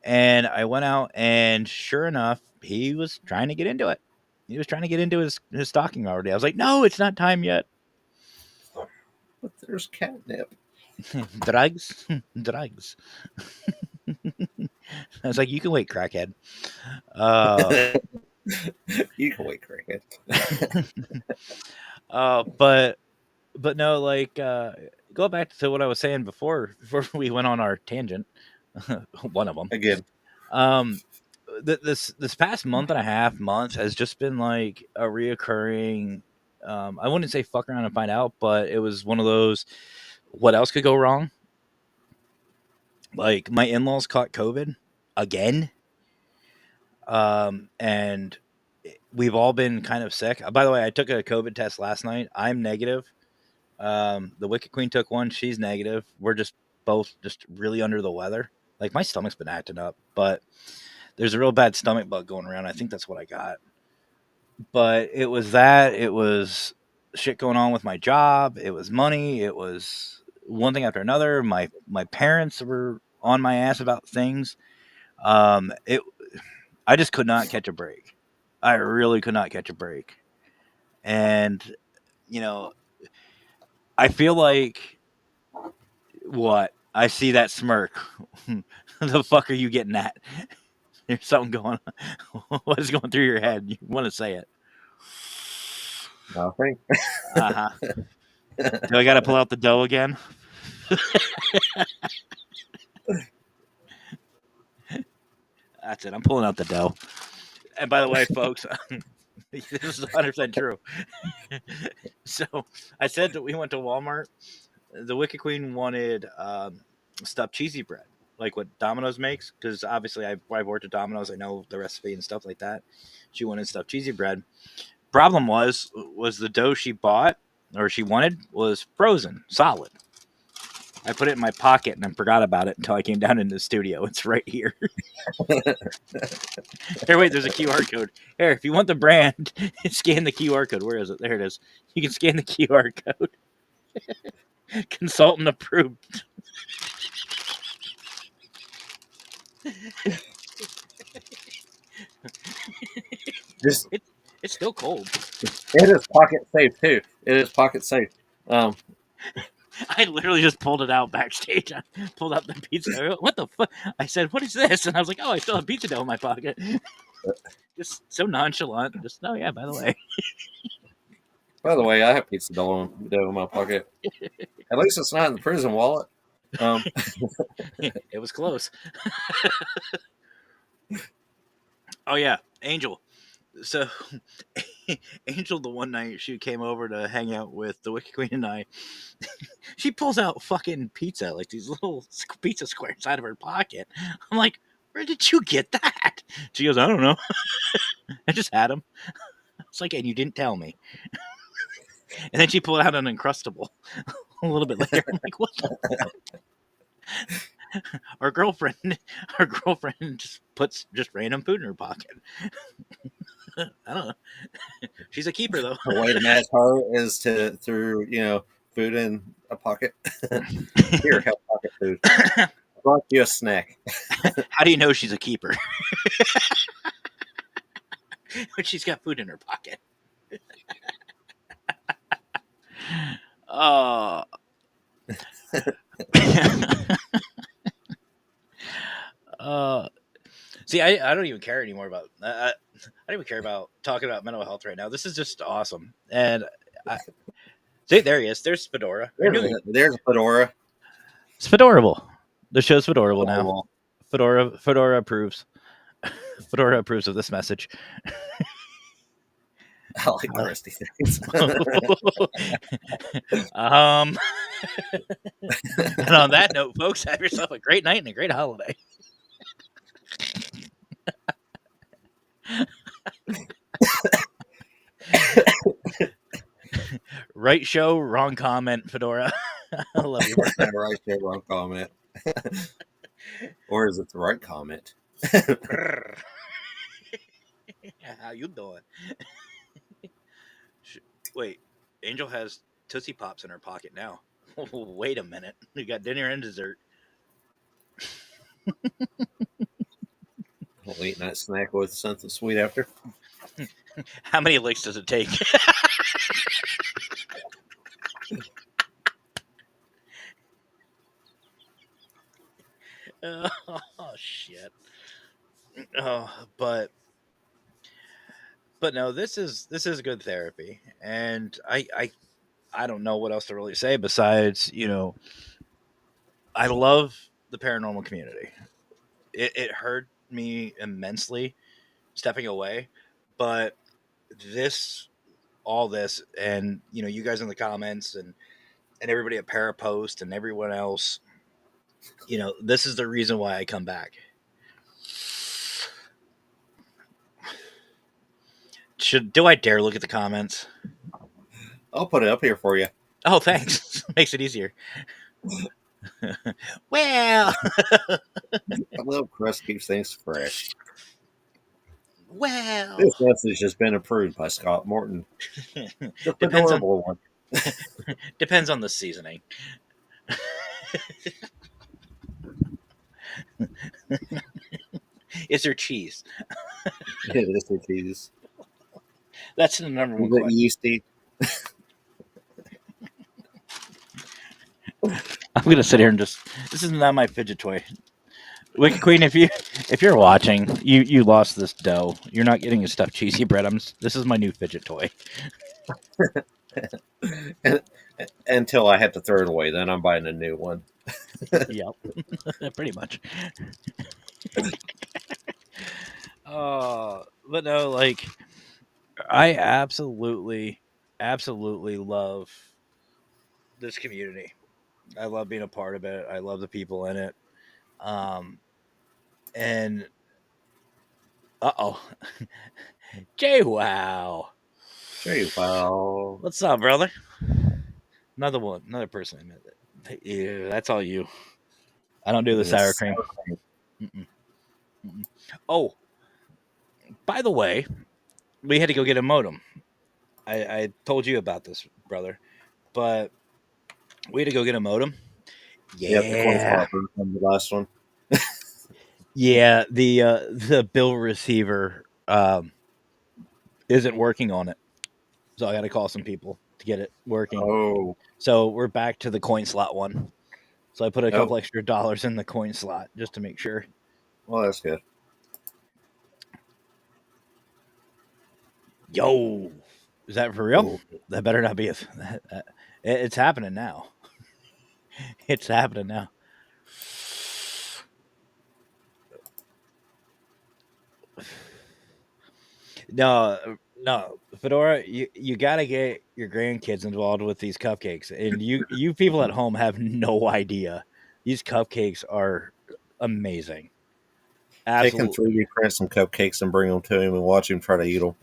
And I went out, and sure enough, he was trying to get into it. He was trying to get into his stocking already. I was like, no, it's not time yet. but there's catnip. Drugs. Drugs. I was like, you can wait, crackhead. You can wait, cricket. But no, like go back to what I was saying before we went on our tangent. One of them. Again, This past month has just been like a reoccurring. I wouldn't say fuck around and find out, but it was one of those. What else could go wrong? Like my in-laws caught COVID again, and we've all been kind of sick. By the way, I took a COVID test last night. I'm negative. The Wicked Queen took one. She's negative. We're just both just really under the weather. Like my stomach's been acting up, but there's a real bad stomach bug going around. I think that's what I got. But it was that. It was shit going on with my job. It was money. It was one thing after another. My parents were on my ass about things. It. I just could not catch a break. I really could not catch a break. And you know, I feel like what I see that smirk. The fuck are you getting at? There's something going on. What is going through your head? You want to say it? nothing. Uh huh. Do I got to pull out the dough again? That's it. I'm pulling out the dough. And by the way, folks, this is 100% true. So I said that we went to Walmart. The Wicked Queen wanted stuffed cheesy bread, like what Domino's makes, because obviously I've worked at Domino's. I know the recipe and stuff like that. She wanted stuffed cheesy bread. Problem was the dough she bought or she wanted was frozen, solid. I put it in my pocket and I forgot about it until I came down into the studio. It's right here. Here, wait, there's a QR code. Here, if you want the brand, scan the QR code. Where is it? There it is. You can scan the QR code. Consultant approved. Just It's still cold. it is pocket safe too. It is pocket safe. Um, I literally just pulled it out backstage. I pulled out the pizza. What the fuck? I said, "What is this?" And I was like, "Oh, I still have pizza dough in my pocket." Just so nonchalant. Just, oh yeah, by the way. By the way, I have pizza dough in my pocket. At least it's not in the prison wallet. Um, It was close. Oh yeah, Angel. So Angel, the one night she came over to hang out with the Wicked Queen and I, she pulls out fucking pizza, like these little pizza squares out of her pocket. I'm like, where did you get that? She goes, I don't know. I just had them. It's like, and you didn't tell me. And then she pulled out an Uncrustable a little bit later. I'm like, what the fuck? Our girlfriend, our girlfriend just puts just random food in her pocket. I don't know. She's a keeper though. the way to match her is to through food in a pocket. Here, have pocket food. I brought you a snack. How do you know she's a keeper? When she's got food in her pocket. Oh. See, I don't even care anymore about. I don't even care about talking about mental health right now. This is just awesome. And see, there he is. There's Fedora. There's Fedora. It's Fedorable. The show's Fedorable now. Fedora approves. Fedora approves of this message. I like the rusty things. And on that note, folks, have yourself a great night and a great holiday. Right show, wrong comment, Fedora. I love you. Right there, wrong comment. Or is it the right comment? How you doing? Wait, Angel has Tootsie Pops in her pocket now. Wait a minute. We got dinner and dessert. Late night snack with something sweet after. How many licks does it take? Oh shit. But no, this is good therapy, and I don't know what else to really say besides I love the paranormal community. It hurt me immensely stepping away, but all this, and you guys in the comments and everybody at Parapost and everyone else, this is the reason why I come back. Do I dare look at the comments? I'll put it up here for you. Oh, thanks. Makes it easier. Well, A little crust keeps things fresh. well. This message has been approved by Scott Morton. The Depends on adorable one. depends on the seasoning. Is there cheese? It is the cheese. That's the number one Is it question. yeasty? I'm gonna sit here and this is not my fidget toy. Wicked Queen, if you're watching, you lost this dough. You're not getting a stuffed cheesy bread. This is my new fidget toy. Until I have to throw it away, then I'm buying a new one. Yep, pretty much. But no, like I absolutely love this community. I love being a part of it. I love the people in it. And Jay, wow. What's up, brother? Another person I met. Yeah, that's all you. I don't do the sour cream. Mm-mm. Mm-mm. Oh, by the way, we had to go get a modem. I told you about this, brother, but we had to go get a modem. Yeah, the coin Yeah, flopper from the last one. yeah. The bill receiver isn't working on it, so I got to call some people to get it working. Oh, So we're back to the coin slot one. So I put a couple Oh. extra dollars in the coin slot just to make sure. Well, that's good. Yo, Is that for real? Oh, That better not be it's happening now. It's happening now. No, no, Fedora, you got to get your grandkids involved with these cupcakes, and you people at home have no idea. These cupcakes are amazing. take and Absolutely. 3D print some cupcakes and bring them to him and watch him try to eat them.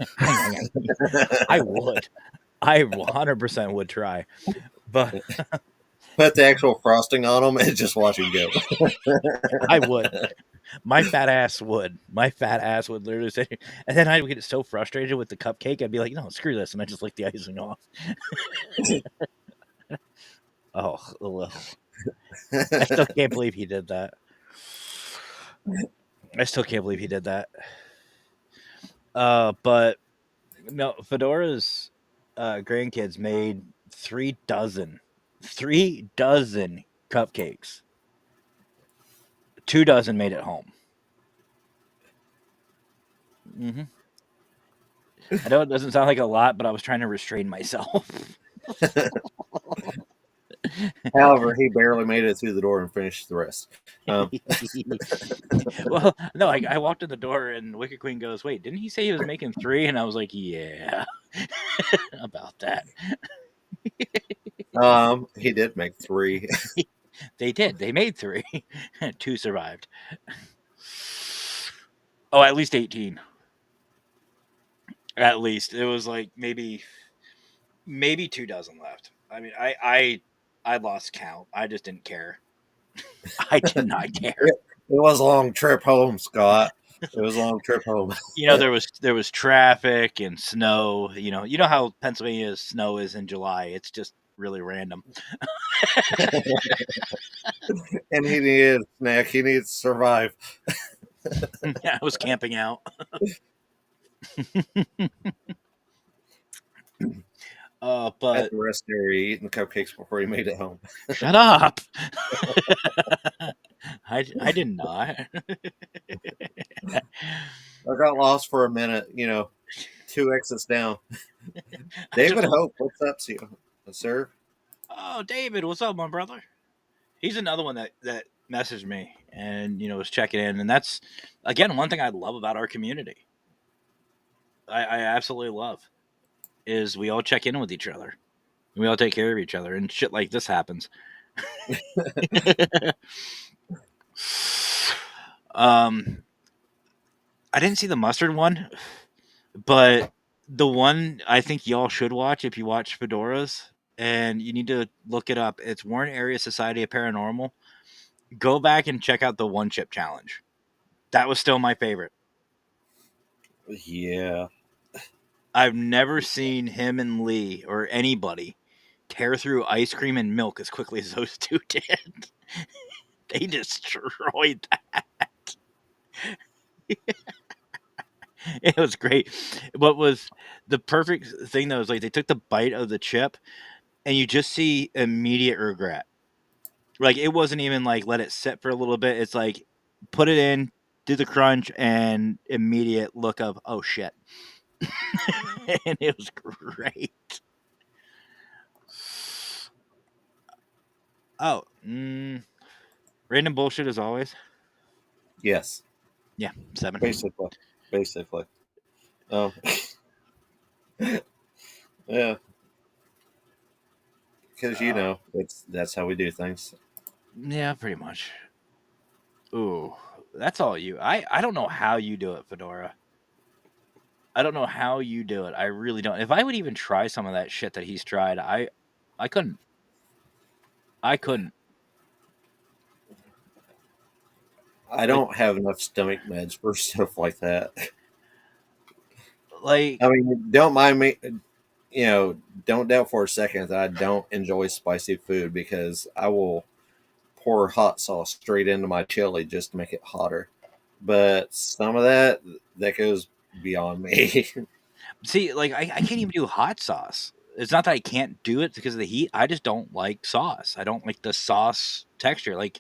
I would. I 100% would try, but Put the actual frosting on them and just watch him go. I would. My fat ass would. My fat ass would literally say, and then I would get so frustrated with the cupcake. I'd be like, "No, screw this," and I just lick the icing off. Oh, ugh. I still can't believe he did that. I still can't believe he did that. But no, Fedora's grandkids made 3 dozen cupcakes. 2 dozen made at home. Hmm. I know it doesn't sound like a lot, but I was trying to restrain myself. However, he barely made it through the door and finished the rest. Um, Well, no, I walked in the door and Wicked Queen goes, "Wait, didn't he say he was making 3?" And I was like, "Yeah, about that." he did make 3. They did. They made 3. 2 survived. Oh, at least 18. At least it was like maybe 2 dozen left. I mean, I lost count. I just didn't care. I did not care. It was a long trip home, Scott. It was a long trip home. There was traffic and snow. You know how Pennsylvania's snow is in July. It's just really random. And he needed a snack. He needed to survive. I was camping out. At But the rest area, eating cupcakes before he made it home. shut up. I did not. I got lost for a minute, 2 exits down. I just David Hope, what's up, sir? Oh, David, what's up, my brother? He's another one that messaged me and was checking in, and that's again one thing I love about our community. I absolutely love is we all check in with each other. We all take care of each other, and shit like this happens. um, I didn't see the mustard one, but the one I think y'all should watch if you watch Fedora's, and you need to look it up. It's Warren Area Society of Paranormal. Go back and check out the one chip challenge. That was still my favorite. Yeah. I've never seen him and Lee or anybody tear through ice cream and milk as quickly as those two did. They destroyed that. It was great. What was the perfect thing though is like they took the bite of the chip and you just see immediate regret. Like it wasn't even like let it sit for a little bit. It's like put it in, do the crunch, and immediate look of oh shit. And it was great. Oh, random bullshit as always. Yes. Yeah, 7. Basically. Basically. Um, yeah. Because Uh, that's how we do things. yeah, pretty much. Ooh, that's all you. I don't know how you do it, Fedora. I don't know how you do it. I really don't. If I would even try some of that shit that he's tried, I couldn't. I couldn't. I Like don't have enough stomach meds for stuff like that. like I mean, don't mind me. You know, don't doubt for a second that I don't enjoy spicy food because I will pour hot sauce straight into my chili just to make it hotter. But some of that goes beyond me. see, like I can't even do hot sauce. It's not that I can't do it because of the heat. I just don't like sauce. I don't like the sauce texture. Like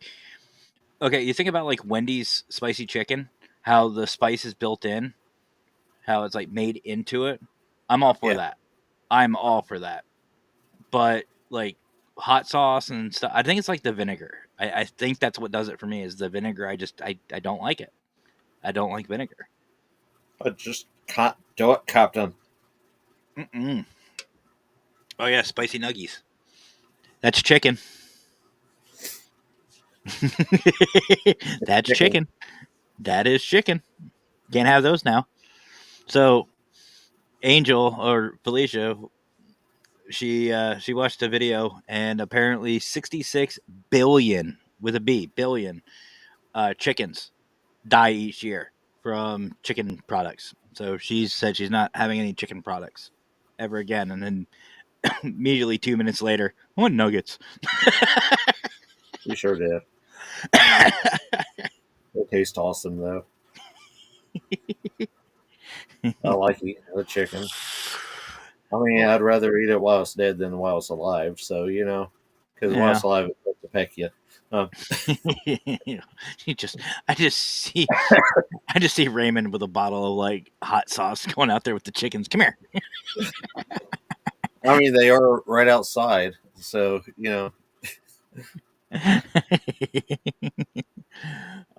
okay, you think about like Wendy's spicy chicken, how the spice is built in, how it's like made into it. I'm all for Yeah. that. I'm all for that. But like hot sauce and stuff, I think it's like the vinegar. I think that's what does it for me is the vinegar. I don't like it. I don't like vinegar. But just do it, Captain. Mm-mm. Oh yeah, spicy nuggies. That's chicken. That's Chicken. chicken. That is chicken. Can't have those now. So Angel or Felicia, she watched a video and apparently 66 billion with a B billion chickens die each year from chicken products. So she said she's not having any chicken products ever again. And then immediately 2 minutes later, I want nuggets. You sure did. It tastes awesome though. I like eating the chicken. I mean, Well, I'd rather eat it while it's dead than while it's alive. So because while yeah. it's alive, it puts to peck you. Um, you just I just see Raymond with a bottle of like hot sauce going out there with the chickens. Come here. I mean, they are right outside, so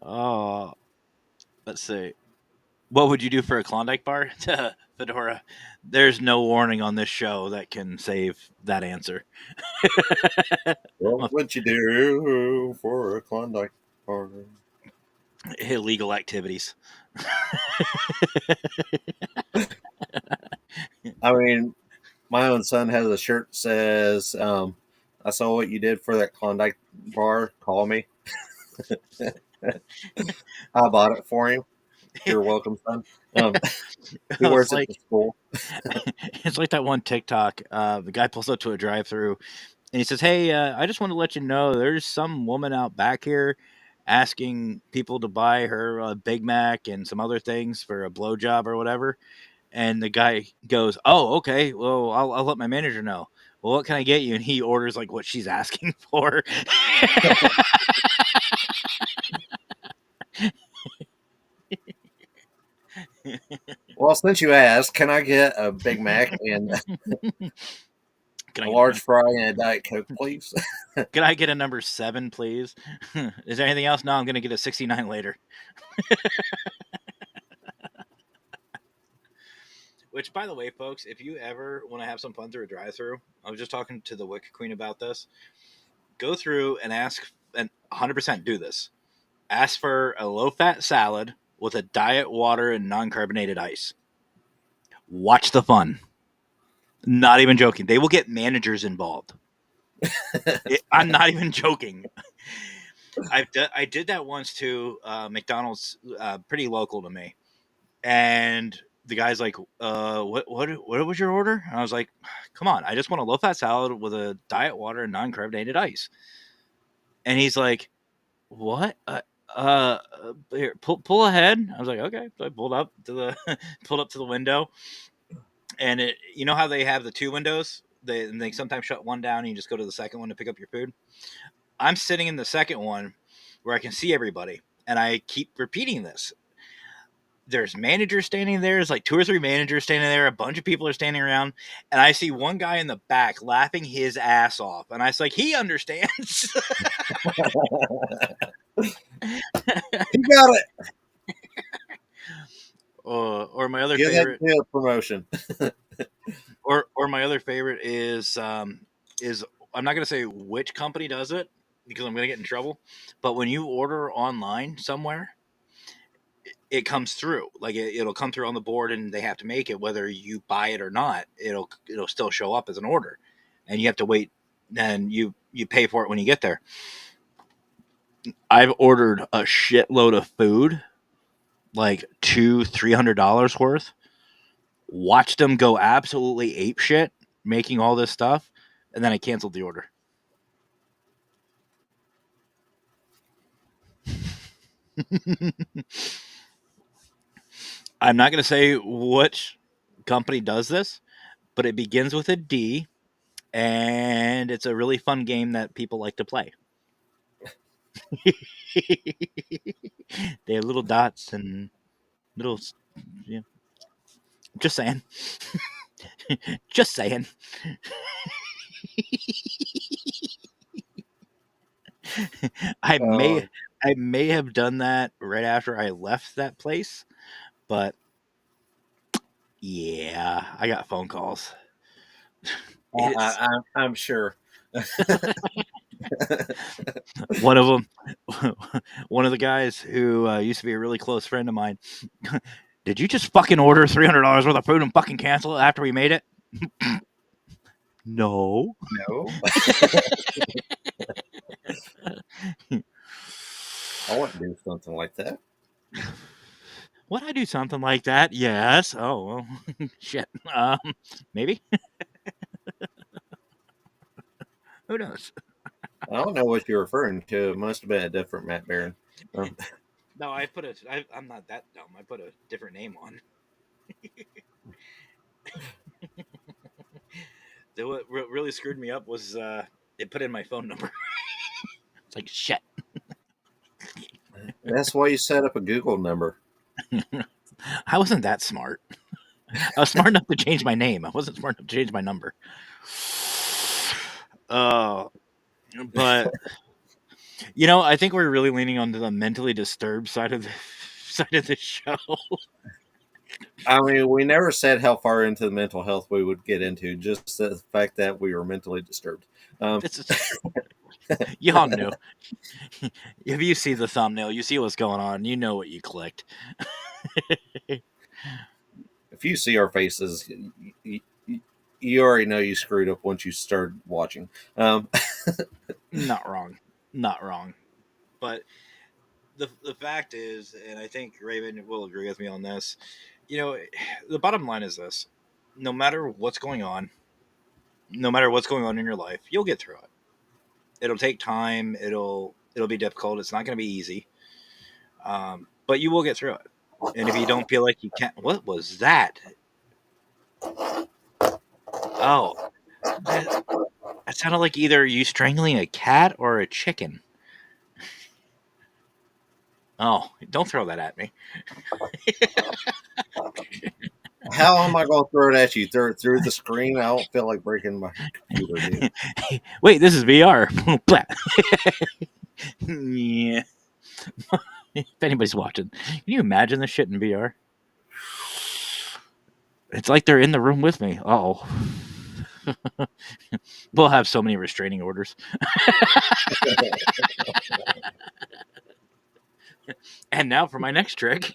Oh, let's see. What would you do for a Klondike bar? Fedora, there's no warning on this show that can save that answer. what would you do for a Klondike party? Illegal activities. I mean, my own son has a shirt that says, "I saw what you did for that Klondike bar. Call me." I bought it for him. You're welcome, son. Um, he It's wears it to like school. it's like that one TikTok. The guy pulls up to a drive-through and he says, "Hey, I just want to let you know there's some woman out back here asking people to buy her a Big Mac and some other things for a blowjob or whatever." And the guy goes, "Oh, okay. Well, I'll let my manager know. Well, what can I get you?" And he orders like what she's asking for. Well, since you asked, can I get a Big Mac and Can I a get a large fry and a Diet Coke, please? can I get a number 7, please? Is there anything else? No, I'm gonna get a 69 later. Which, by the way, folks, if you ever want to have some fun through a drive-through, I was just talking to the Wicked Queen about this. Go through and ask, and 100% do this. Ask for a low-fat salad with a diet water and non-carbonated ice. Watch the fun. Not even joking. They will get managers involved. I'm not even joking. I did that once to McDonald's, pretty local to me, and the guy's like, what was your order?" And I was like, "Come on, I just want a low fat salad with a diet water and non carbonated ice." And he's like, "What? Here, pull ahead." I was like, "Okay." So I pulled up to the pulled up to the window, and you know how they have the two windows. They sometimes shut one down, and you just go to the second one to pick up your food. I'm sitting in the second one where I can see everybody, and I keep repeating this. There's managers standing there. There's like 2 or 3 managers standing there. A bunch of people are standing around, and I see one guy in the back laughing his ass off. And I was like, he understands. You got it. Or my other Give that favorite, kid a promotion. or my other favorite is I'm not gonna say which company does it because I'm gonna get in trouble. But when you order online somewhere, it comes through like it'll come through on the board, and they have to make it whether you buy it or not. It'll still show up as an order, and you have to wait. And you pay for it when you get there. I've ordered a shitload of food, like $200-300 worth. Watched them go absolutely ape shit making all this stuff, and then I canceled the order. I'm not going to say which company does this, but it begins with a D, and it's a really fun game that people like to play. They have little dots and little, yeah, just saying. Just saying. I may Um, I may have done that right after I left that place, but yeah, I got phone calls. It's I'm sure. one of them. One of the guys who used to be a really close friend of mine. Did you just fucking order $300 worth of food and fucking cancel it after we made it? No. No, I wouldn't do something like that. Would I do something like that? Yes. Oh well, shit. Maybe. Who knows? I don't know what you're referring to. It must have been a different Matt Barron. Um, No, I'm not that dumb. I put a different name on. What really screwed me up was it put in my phone number. It's like shit. that's why you set up a Google number. I wasn't that smart. I was smart enough to change my name. I wasn't smart enough to change my number. Uh, but I think we're really leaning onto the mentally disturbed side of the side of the show. I mean, we never said how far into the mental health we would get into, just the fact that we were mentally disturbed. Um, This is y'all knew. If you see the thumbnail, you see what's going on. You know what you clicked. if you see our faces, you already know you screwed up once you started watching. Um, Not wrong. Not wrong. But the fact is, and I think Raven will agree with me on this, the bottom line is this. No matter what's going on, no matter what's going on in your life, you'll get through it. It'll take time. It'll be difficult. It's not going to be easy. But you will get through it. And if you don't feel like you can, what was that? Oh, that, that sounded like either you strangling a cat or a chicken. Oh, don't throw that at me. how am I going to throw it at you? Throw it through the screen? I don't feel like breaking my computer, dude. Wait, this is VR. Yeah. If anybody's watching, can you imagine this shit in VR? It's like they're in the room with me. Oh, we'll have so many restraining orders. And now for my next trick.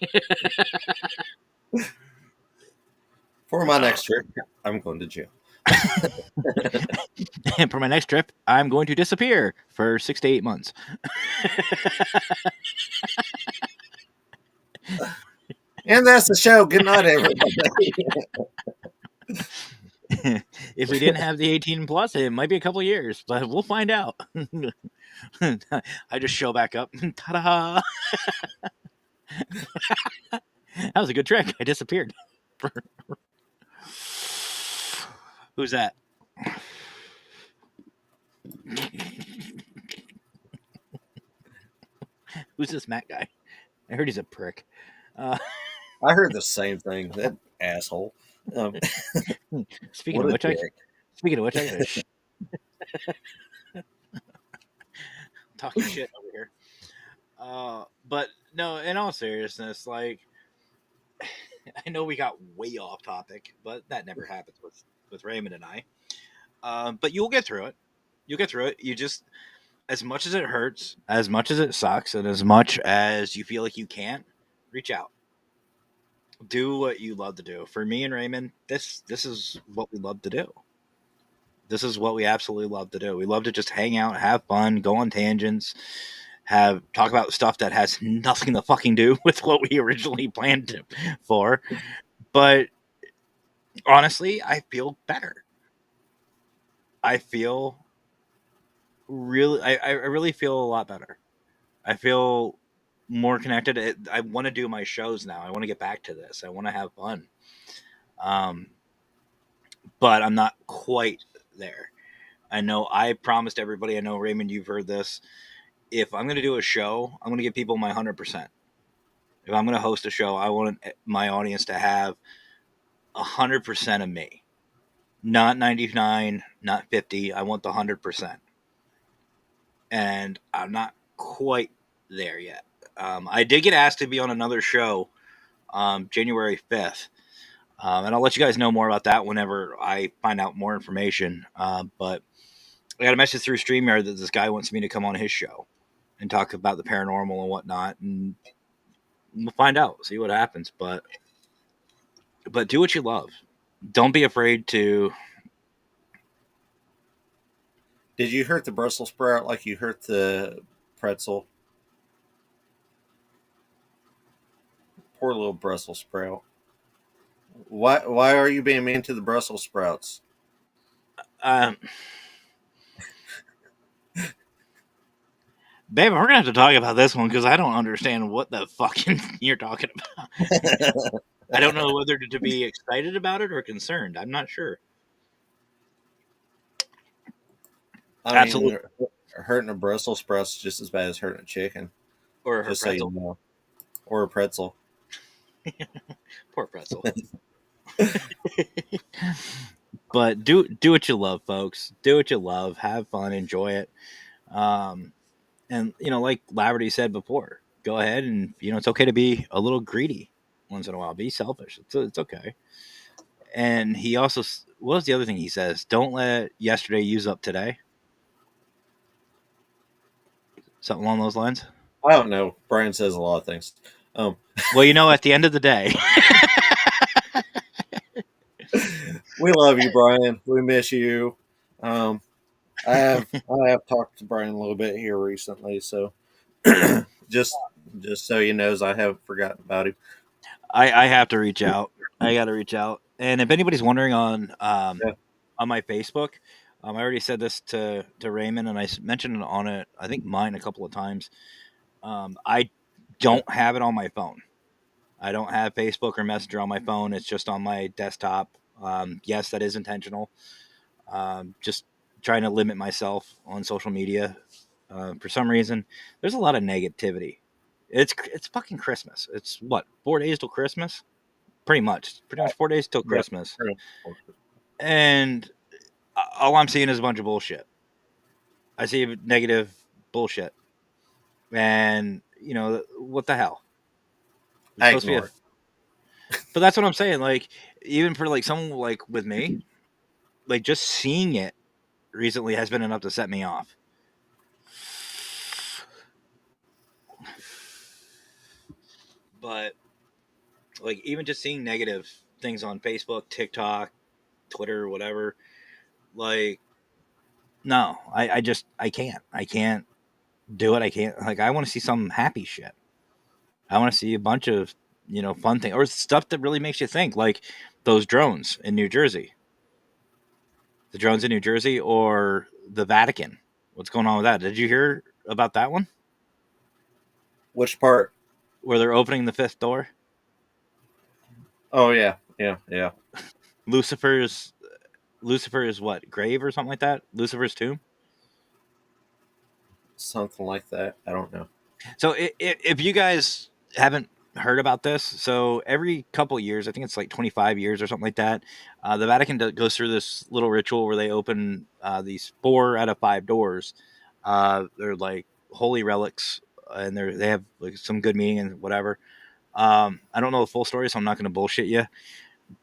For my next trip, I'm going to jail. And for my next trip, I'm going to disappear for 6 to 8 months. And that's the show. Good night, everybody. If we didn't have the 18 plus, it might be a couple years, but we'll find out. I just show back up. Ta-da! That was a good trick. I disappeared. Who's that? Who's this Matt guy? I heard he's a prick. Uh, I heard the same thing. That asshole. Um, speaking what of a which, I dick. gotta talking shit over here. But no, in all seriousness, like I know we got way off topic, but that never happens with Raymond and I. But you'll get through it. You'll get through it. You just, as much as it hurts, as much as it sucks, and as much as you feel like you can't, reach out. Do what you love to do. For me and Raymond, this is what we love to do. This is what we absolutely love to do. We love to just hang out, have fun, go on tangents, have talk about stuff that has nothing to fucking do with what we originally planned for. But honestly, I feel better. I feel I really feel a lot better. I feel more connected. I want to do my shows now. I want to get back to this. I want to have fun. Um, but I'm not quite there. I know I promised everybody. I know Raymond, you've heard this. If I'm going to do a show, I'm going to give people my 100%. If I'm going to host a show, I want my audience to have 100% of me. not 99, not 50. I want the 100%. And I'm not quite there yet. I did get asked to be on another show January 5th. And I'll let you guys know more about that whenever I find out more information. But I got a message through StreamYard that this guy wants me to come on his show and talk about the paranormal and whatnot. And we'll find out, see what happens. But do what you love. Don't be afraid to. Did you hurt the Brussels sprout like you hurt the pretzel? Poor little Brussels sprout. Why are you being mean to the Brussels sprouts? Um, Babe, we're gonna have to talk about this one because I don't understand what the fucking you're talking about. I don't know whether to be excited about it or concerned. I'm not sure. I Absolutely, mean, hurting a Brussels sprout's just as bad as hurting a chicken. or her Just so you pretzel. know, or a pretzel. Poor pretzel. But do what you love, folks. Do what you love. Have fun. Enjoy it. Um, and like Laverty said before, go ahead and it's okay to be a little greedy once in a while. Be selfish. It's okay. And he also, what was the other thing he says? Don't let yesterday use up today. Something along those lines. I don't know. Brian says a lot of things. Um, Well, at the end of the day, we love you, Brian. We miss you. Um, I have talked to Brian a little bit here recently, so just just so he knows, I haven't forgotten about him. I have to reach out. I got to reach out. And if anybody's wondering Yeah, on my Facebook, I already said this to Raymond, and I mentioned it on it. I think mine a couple of times. I yeah. don't have it on my phone. I don't have Facebook or Messenger on my phone. It's just on my desktop. Yes, that is intentional. Just trying to limit myself on social media. For some reason, there's a lot of negativity. It's fucking Christmas. It's what 4 days till Christmas. Pretty much 4 days till Yeah. Christmas, and all I'm seeing is a bunch of bullshit. I see negative bullshit, and what the hell? It's I supposed to be ignore a, it. but that's what I'm saying. Like even for like someone like with me, like just seeing it recently has been enough to set me off. But like even just seeing negative things on Facebook, TikTok, Twitter, whatever, like no, I can't do it. I can't like I want to see some happy shit. I want to see a bunch of fun things or stuff that really makes you think, like those drones in New Jersey, the drones in New Jersey, or the Vatican. What's going on with that? Did you hear about that one Which part? where they're opening the fifth door? Oh yeah, yeah, yeah. Lucifer's Lucifer's what grave or something like that? Lucifer's tomb. Something like that. I don't know. So if you guys haven't heard about this, so every couple of years, I think it's like 25 years or something like that, the Vatican goes through this little ritual where they open these 4 out of 5 doors. They're like holy relics, and they have like some good meaning and whatever. I don't know the full story, so I'm not going to bullshit you.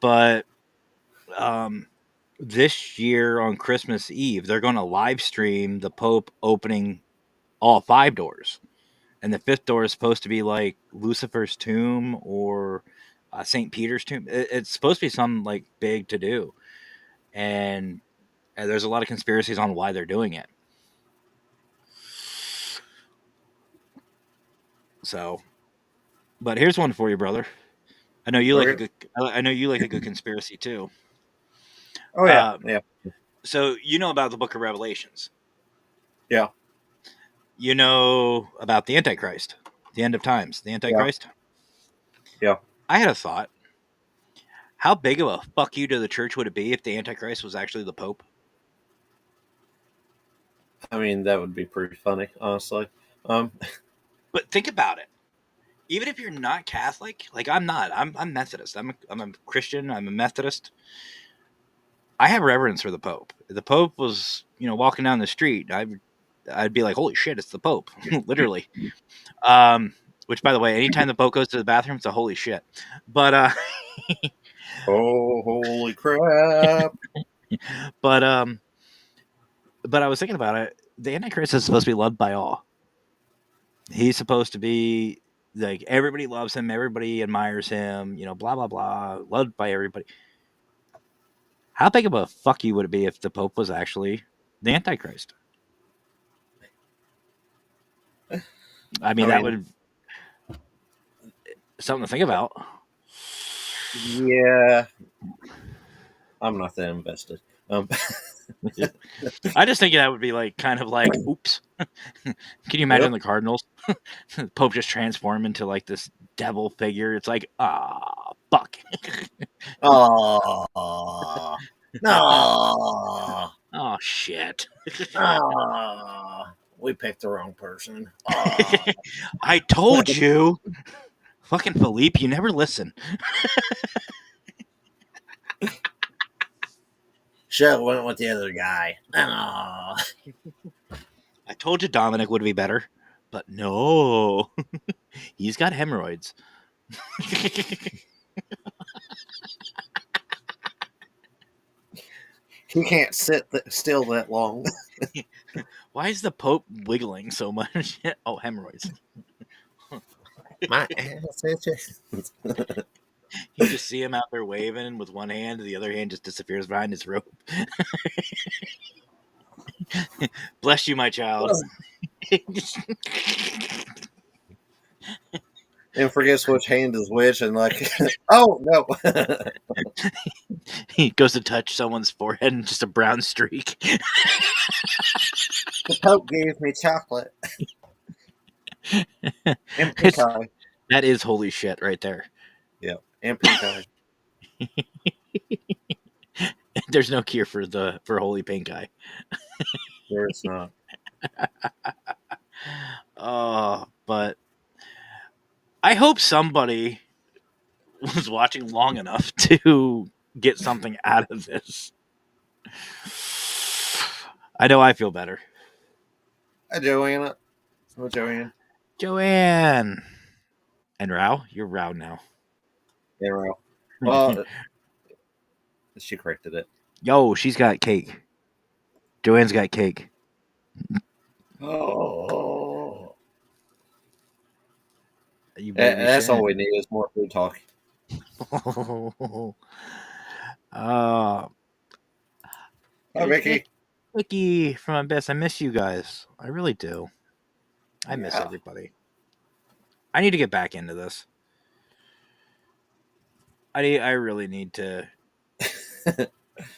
But um, this year on Christmas Eve, they're going to live stream the Pope opening all 5 doors, and the fifth door is supposed to be like Lucifer's tomb or Saint Peter's tomb. It's supposed to be something like big to do, and there's a lot of conspiracies on why they're doing it. So, but here's one for you, brother. I know you like a Okay. good. I know you like a good conspiracy too. Oh yeah, Uh, yeah, so you know about the Book of Revelations. yeah, You know about the Antichrist, the end of times, the yeah, Antichrist. yeah. I had a thought. How big of a fuck you to the church would it be if the Antichrist was actually the Pope? I mean, that would be pretty funny, honestly. Um, But think about it. Even if you're not Catholic, like I'm not, I'm Methodist. I'm a Christian. I'm a Methodist. I have reverence for the Pope. If the Pope was, walking down the street, I'd be like, holy shit, it's the Pope, literally. Which, by the way, anytime the Pope goes to the bathroom, it's a holy shit. But Oh, holy crap! but but I was thinking about it. The Antichrist is supposed to be loved by all. He's supposed to be like everybody loves him, everybody admires him, blah blah blah, loved by everybody. How big of a fuck you would it be if the Pope was actually the Antichrist? I mean, I that mean, would something to think about. yeah, I'm not that invested. I just think that would be like kind of like, oops. Can you imagine Yep. the Cardinals? The Pope just transform into like this devil figure. It's like, fuck. Oh no! Oh shit. Ah, we picked the wrong person. Ah, I told you. Fucking Philippe, you never listen. should have went with the other guy. Ah, I told you Dominic would be better, but no. He's got hemorrhoids. he can't sit still that long. Why is the Pope wiggling so much? Oh, hemorrhoids. My ass itches. You just see him out there waving with one hand, the other hand just disappears behind his robe. Bless you, my child. And forgets which hand is which, and like, oh no. He goes to touch someone's forehead and just a brown streak. The Pope gave me chocolate and pink It's, eye. that is holy shit right there. Yeah, and pink eye. There's no cure for holy pink eye. There it's not. Oh, but I hope somebody was watching long enough to get something out of this. I know I feel better. Hi, Joanna. Oh, Joanne. Joanne. And Rao? You're Rao now. Yeah, well, well, she corrected it. Yo, she's got cake. Joanne's got cake. Oh, You better be that's all sharing. we need is more food talk. uh, Hi, Vicky. Vicky from Abyss, I miss you guys. I really do. I miss Yeah. everybody. I need to get back into this. I really need to.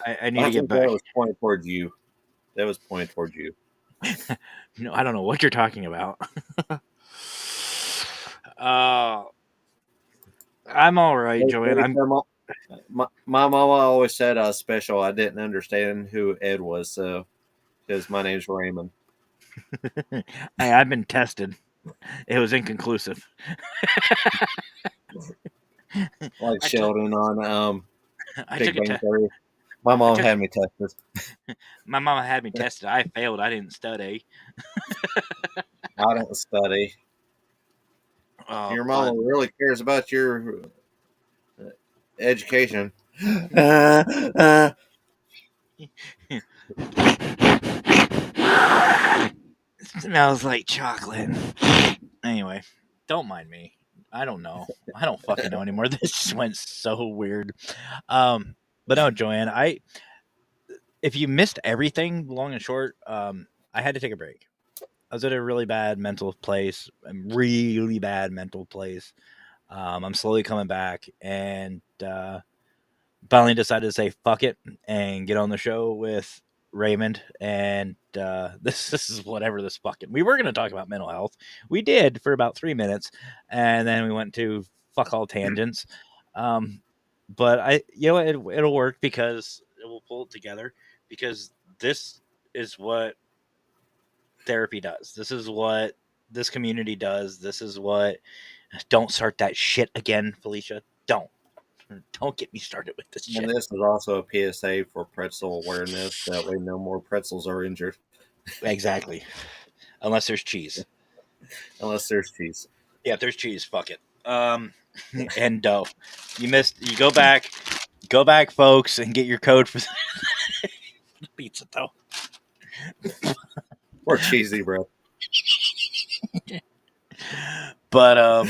I need I to get think that back. was pointed towards you. That was pointed towards you. I don't know what you're talking about. uh, I'm all right, Joanne. Hey, I'm. my mama always said I was special. I didn't understand who Ed was, so because my name's Raymond, I've been tested. It was inconclusive. like I took. Sheldon on I Big took a Bang test. Theory. My I mom took. had me tested. My mama had me tested. I failed. I didn't study. I didn't study. Your mama But really cares about your education. smells like chocolate. Anyway, don't mind me. I don't know. I don't fucking know anymore. This just went so weird. But no, Joanne, if you missed everything, long and short, I had to take a break. I was at a really bad mental place, a really bad mental place. I'm slowly coming back, and finally decided to say fuck it and get on the show with Raymond. And this is whatever this fucking. We were going to talk about mental health. We did for about 3 minutes, and then we went to fuck all tangents. Um, but it'll work because it will pull it together because this is what therapy does. This is what this community does. This is what. Don't start that shit again, Felicia. Don't. Don't get me started with this And shit. this is also a PSA for pretzel awareness. That way, no more pretzels are injured Exactly. Unless there's cheese. unless there's cheese. Yeah, if there's cheese, fuck it. And dough. You missed. You go back, folks, and get your code for the pizza dough. Or cheesy bread. But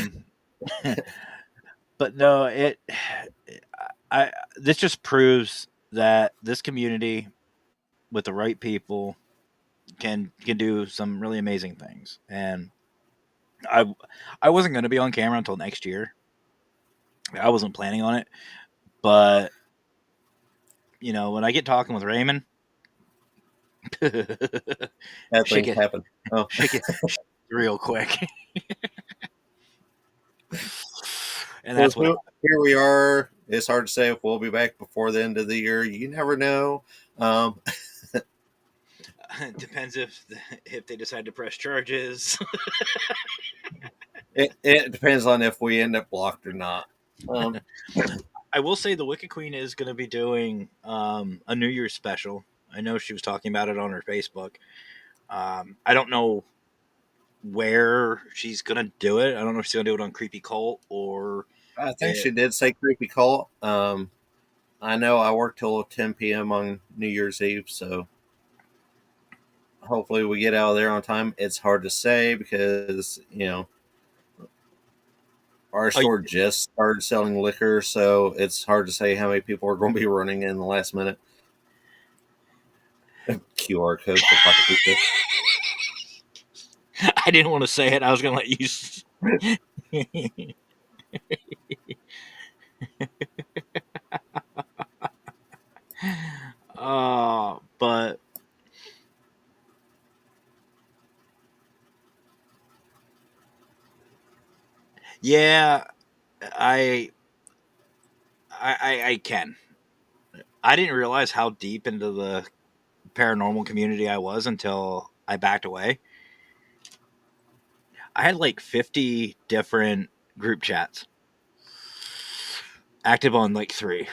but no, I this just proves that this community with the right people can do some really amazing things. And I I wasn't going to be on camera until next year. I wasn't planning on it, but when I get talking with Raymond, Bad shit things get happen. Oh, shit get real quick, and well, that's what. here we are. It's hard to say if we'll be back before the end of the year. You never know. Um, Depends if they decide to press charges. it depends on if we end up blocked or not. Um, I will say the Wicked Queen is going to be doing a New Year's special. I know she was talking about it on her Facebook. I don't know where she's going to do it. I don't know if she's going to do it on Creepy Cult or I think it. she did say creepy call. I know I work till 10 p.m. on New Year's Eve, so hopefully we get out of there on time. It's hard to say because our Oh, store just started selling liquor, so it's hard to say how many people are going to be running in the last minute. QR code for pocket pizza. I didn't want to say it. I was going to let you. But yeah, I, I can. I didn't realize how deep into the paranormal community I was until I backed away. I had like 50 different group chats, active on like three.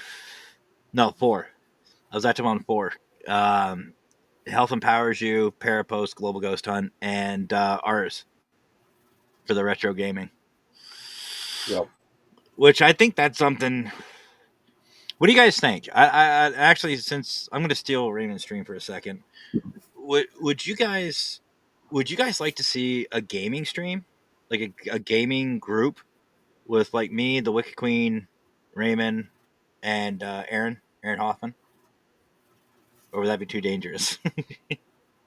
No, four. I was active on four. Um, Health Empowers You, Parapost, Global Ghost Hunt, and ours for the retro gaming. Yep. Which I think that's something. What do you guys think? I actually, since I'm going to steal Raymond's stream for a second, would you guys like to see a gaming stream, like a gaming group with like me, the Wicked Queen, Raymond, and Aaron Hoffman? Or would that be too dangerous?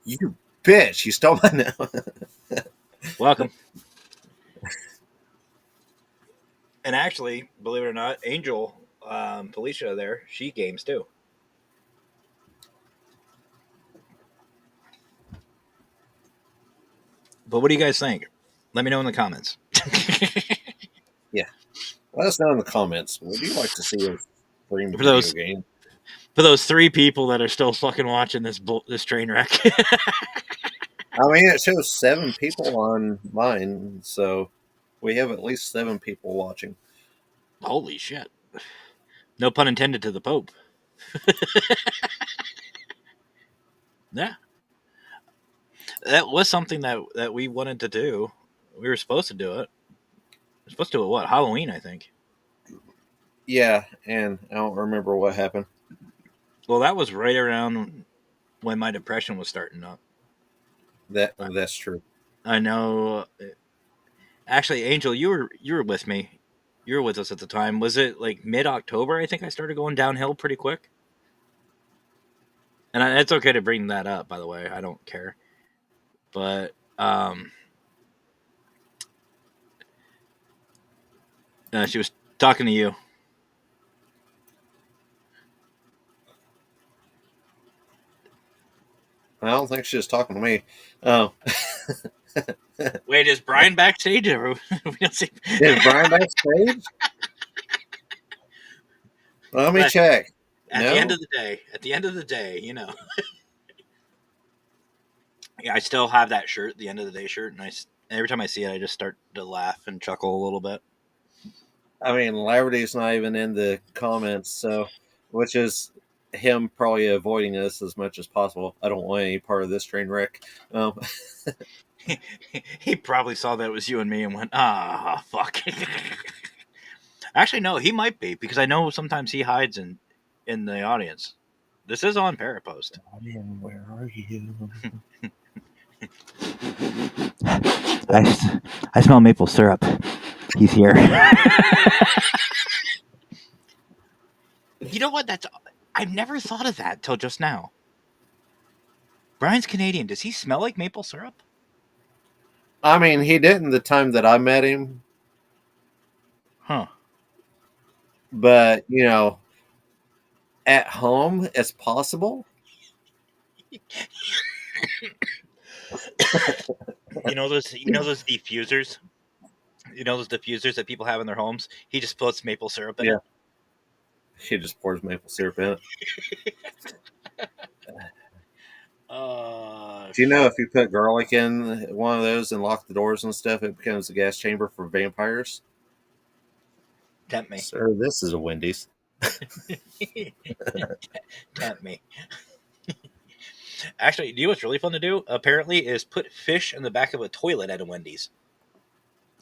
You bitch! You stole my now. Welcome. And actually, believe it or not, Angel, Felicia there, she games too. But what do you guys think? Let me know in the comments. Yeah. Let us know in the comments. Would you like to see us stream for video those game? for those three people that are still fucking watching this train wreck. I mean, it shows 7 people on mine, so we have at least 7 people watching. Holy shit! No pun intended to the Pope. Yeah, that was something that we wanted to do. We were supposed to do it. We were supposed to do it what Halloween, I think. Yeah, and I don't remember what happened. Well, that was right around when my depression was starting up. That's true. I know. Actually, Angel, you were with me. You were with us at the time. Was it like mid October? I think I started going downhill pretty quick. And it's okay to bring that up, by the way. I don't care. But she was talking to you. I don't think she was talking to me. Oh, Wait, is Brian backstage? Or we don't see. is Brian backstage? Let me But check. at the end No. of the day, yeah, I still have that shirt, the end of the day shirt, and every time I see it, I just start to laugh and chuckle a little bit. I mean, Laverty's not even in the comments, so which is him probably avoiding us as much as possible. I don't want any part of this train wreck. Um, He probably saw that it was you and me and went, ah, fuck. Actually, no, he might be because I know sometimes he hides in the audience. This is on Parapost. where are you? I smell maple syrup. He's here. You know what? I've never thought of that till just now. Brian's Canadian. Does he smell like maple syrup? I mean, he didn't the time that I met him, Huh. but at home, it's possible. You know those diffusers? You know those diffusers that people have in their homes? He just puts maple syrup in Yeah, it. he just pours maple syrup in it. Do you know Shit. if you put garlic in one of those and lock the doors and stuff, it becomes a gas chamber for vampires? Tempt me. Sir, this is a Wendy's. Tempt me. Actually, do you know what's really fun to do? Apparently, is put fish in the back of a toilet at a Wendy's.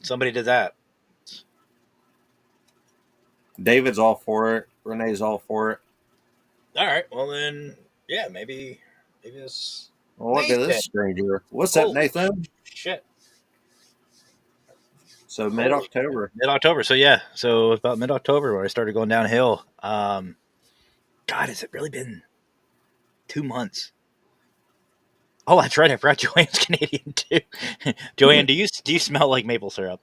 Somebody did that. David's all for it. Renee's all for it. All right. Well then, yeah, maybe this Well, look at this Nathan. stranger. What's up, Holy Nathan? shit! So Holy mid-October. mid October. So yeah, so about mid October when I started going downhill. God, has it really been 2 months? Oh, that's right. I forgot Joanne's Canadian too. Joanne, do you smell like maple syrup?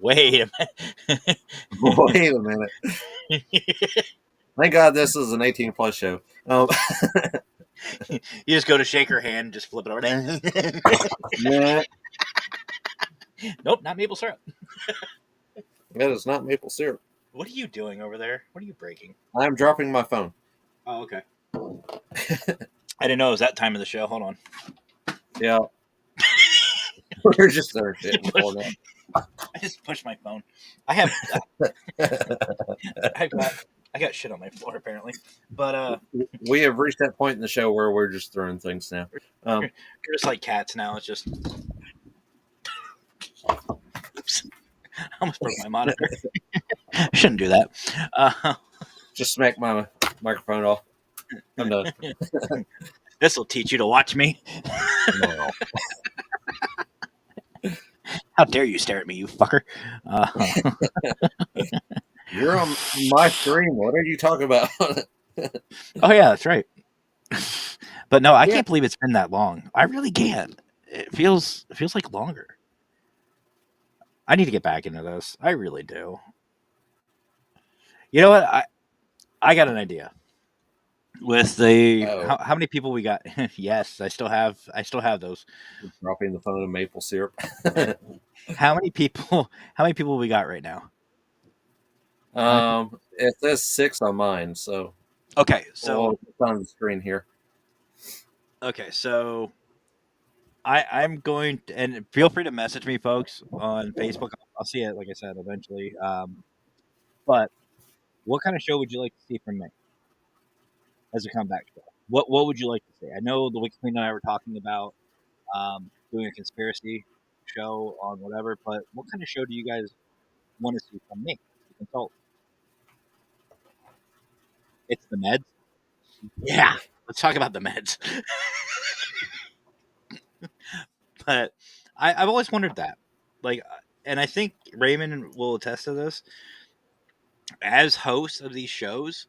Wait a Wait a minute. Thank God this is an 18 plus show. you just go to shake her hand, just flip it over. Nah, Nope, not maple syrup. that is not maple syrup. What are you doing over there? What are you breaking? I'm dropping my phone. Oh, okay. I didn't know it was that time of the show. Hold on. Yeah. We're just there shit before I just pushed my phone. I have I got I got shit on my floor apparently. But we have reached that point in the show where we're just throwing things now. we're just like cats now. It's just oops. I almost broke my monitor. I shouldn't do that. Just smack my microphone off. I'm done. This will teach you to watch me. No. How dare you stare at me, you fucker? You're on my screen. What are you talking about? Oh yeah, that's right. But no, I Yeah. can't believe it's been that long. I really can't. It feels like longer. I need to get back into this. I really do. You know what? I got an idea. With the Oh, how many people we got? Yes, I still have those. dropping the phone in maple syrup. How many people? How many people we got right now? How many people? It says 6 on mine, so Okay, so well, it's on the screen here. okay, so I'm going to, and feel free to message me, folks, on Facebook. I'll see it, like I said, eventually. But what kind of show would you like to see from me as a comeback show? What would you like to see? I know the Wiki Queen and I were talking about doing a conspiracy show on whatever, but what kind of show do you guys want to see from me as a consultant? It's the meds. Yeah, let's talk about the meds. But I've always wondered that, like, and I think Raymond will attest to this. As hosts of these shows,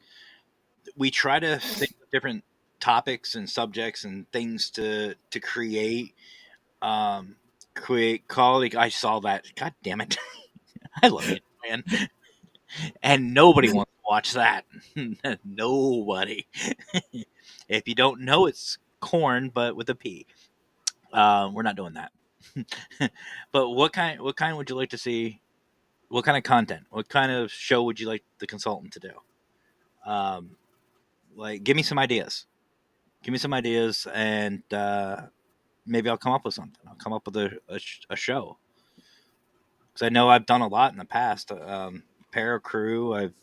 we try to think of different topics and subjects and things to create quality. I saw that. God damn it! I love you, man. And nobody wants to watch that. Nobody. If you don't know, it's corn, but with a P. We're not doing that. But what kind would you like to see? What kind of content? What kind of show would you like the consultant to do? Um, like, give me some ideas. Give me some ideas, and maybe I'll come up with something. I'll come up with a show. because I know I've done a lot in the past. Para Crew, I've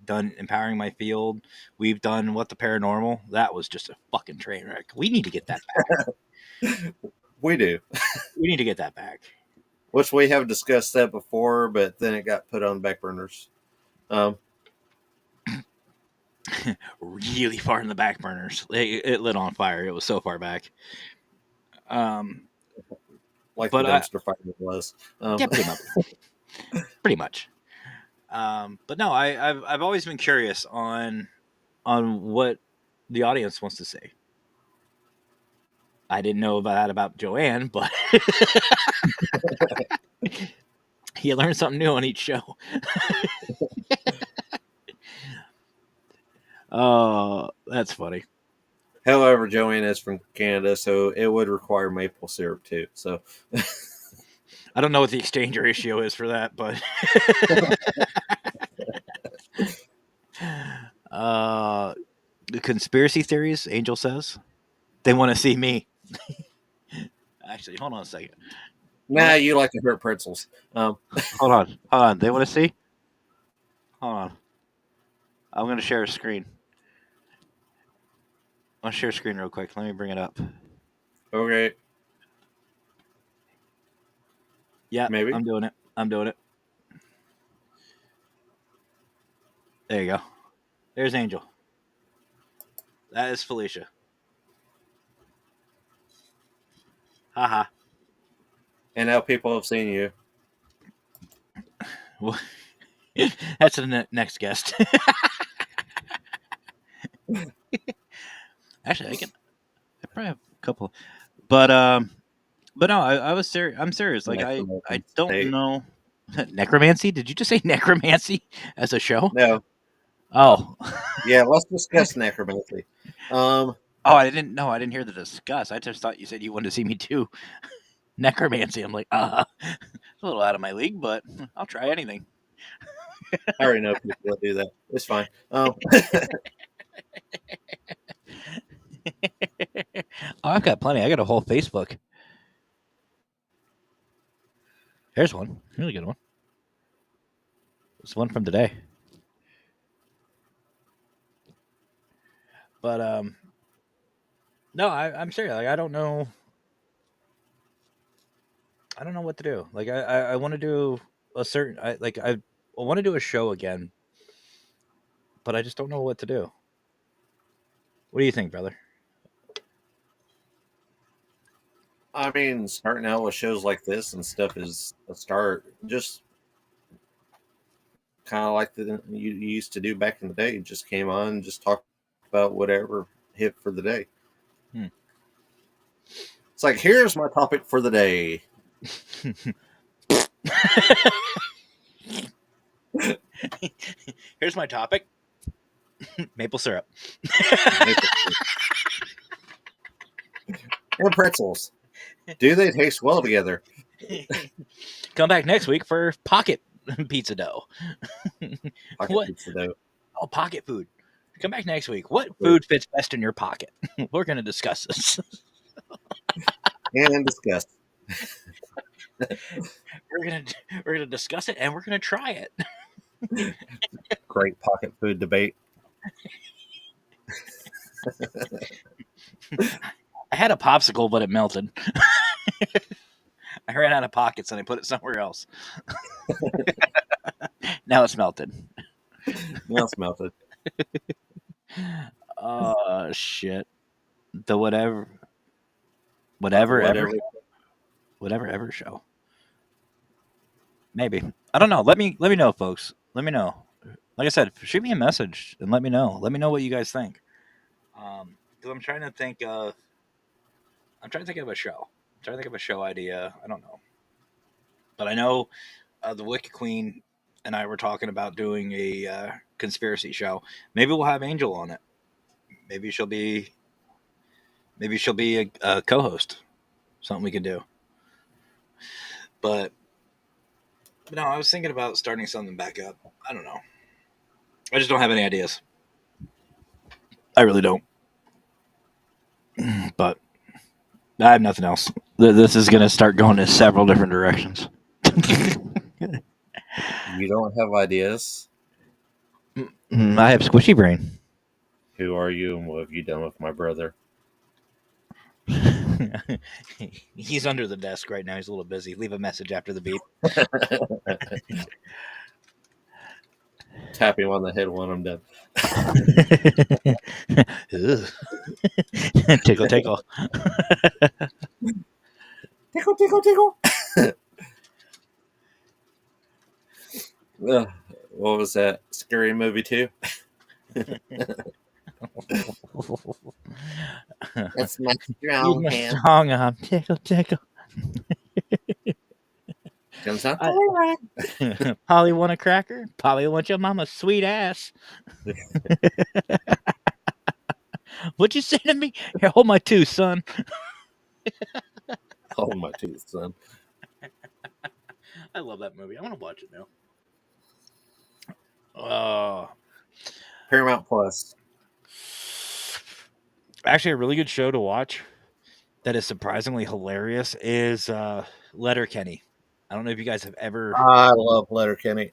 done Empowering My Field. We've done What the Paranormal. That was just a fucking train wreck. We need to get that back. We do. We need to get that back. Which we have discussed that before, but then it got put on back burners. Really far in the back burners. It lit on fire. It was so far back. Like but the dumpster fire was. Yeah, pretty much. Pretty much. But no, I've always been curious on what the audience wants to say. I didn't know about that about Joanne, but you learn something new on each show. Oh, that's funny. However, Joanne is from Canada, so it would require maple syrup too. So I don't know what the exchange ratio is for that, but the conspiracy theories, Angel says, they want to see me. Actually, hold on a second. nah, you like to hurt pretzels. Hold on. They want to see? Hold on. I'm going to share a screen. I'll share a screen real quick. Let me bring it up. Okay. Yeah, Maybe. I'm doing it. There you go. There's Angel. That is Felicia. Haha. And now people have seen you. Well, that's the next guest. Actually, I probably have a couple, but no, I was serious. I'm serious. Like I don't know. Necromancy? Did you just say necromancy as a show? No. Oh. Yeah, let's discuss necromancy. Oh, I didn't hear the discuss. I just thought you said you wanted to see me do necromancy. I'm like, a little out of my league, but I'll try anything. I already know people will do that. It's fine. Oh, I've got plenty. I got a whole Facebook. Here's one. Really good one. It's one from today. But no, I'm serious. Like I don't know what to do. Like I want to do a certain I want to do a show again, but I just don't know what to do. What do you think, brother? I mean, starting out with shows like this and stuff is a start. Just kind of like you used to do back in the day. Just came on, just talked about whatever hit for the day. It's like, here's my topic for the day. Here's my topic. Maple syrup. And pretzels. Do they taste well together? Come back next week for pocket pizza dough. Pizza dough. Oh, pocket food. Come back next week. What food fits best in your pocket? We're going to discuss this. And discuss. We're gonna discuss it and we're gonna try it. Great pocket food debate. I had a popsicle, but it melted. I ran out of pockets and I put it somewhere else. Now it's melted. Now it's melted. Oh shit! The whatever ever show. Maybe. I don't know. Let me know, folks. Let me know. Like I said, shoot me a message and let me know. Let me know what you guys think. Because I'm trying to think of a show. I'm trying to think of a show idea. I don't know. But I know the Wicked Queen and I were talking about doing a conspiracy show. Maybe we'll have Angel on it. Maybe she'll be a co-host. Something we can do. But no, I was thinking about starting something back up. I don't know. I just don't have any ideas. I really don't. But I have nothing else. This is going to start going in several different directions. You don't have ideas. I have squishy brain. Who are you, and what have you done with my brother? He's under the desk right now. He's a little busy. Leave a message after the beep. Tap him on the head when I'm done. Tickle, tickle. Tickle, tickle, tickle. What was that? Scary Movie 2? That's my Use strong my hand. strong arm. Tickle, tickle. Comes out. I, Polly want a cracker? Polly want your mama's sweet ass. What'd you say to me? Here, hold my tooth, son. Oh, my teeth, son. I love that movie. I want to watch it now. Oh, Paramount Plus. actually, a really good show to watch that is surprisingly hilarious is Letterkenny. I don't know if you guys have ever. I love Letterkenny.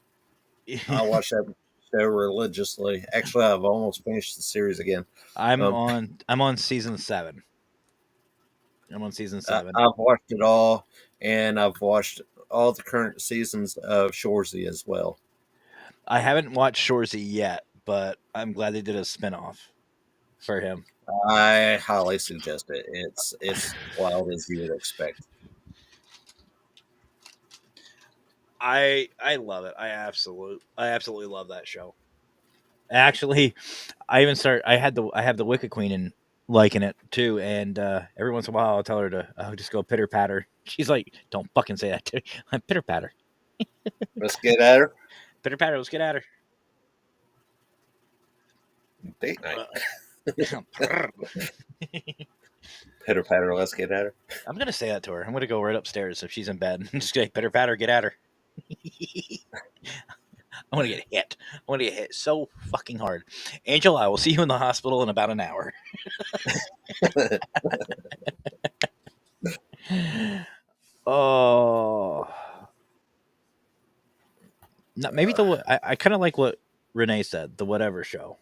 I watch that show religiously. Actually, I've almost finished the series again. Um, I'm on season 7. I'm on season 7. I've watched it all, and I've watched all the current seasons of Shoresy as well. I haven't watched Shoresy yet, but I'm glad they did a spinoff for him. I highly suggest it. It's wild as you would expect. I love it. I absolutely love that show. Actually, I have the Wicked Queen and liking it too, and every once in a while I'll tell her to just go pitter patter. She's like, "Don't fucking say that to me." Pitter patter, Let's get at her. pitter patter. Let's get at her. Date night. I'm Pitter patter. Let's get at her. gonna say that to her. I'm gonna go right upstairs if she's in bed and just say, "Pitter patter, get at her." I want to get hit. I want to get hit so fucking hard. Angel, I will see you in the hospital in about an hour. Oh, no, maybe I kind of like what Renee said, the whatever show.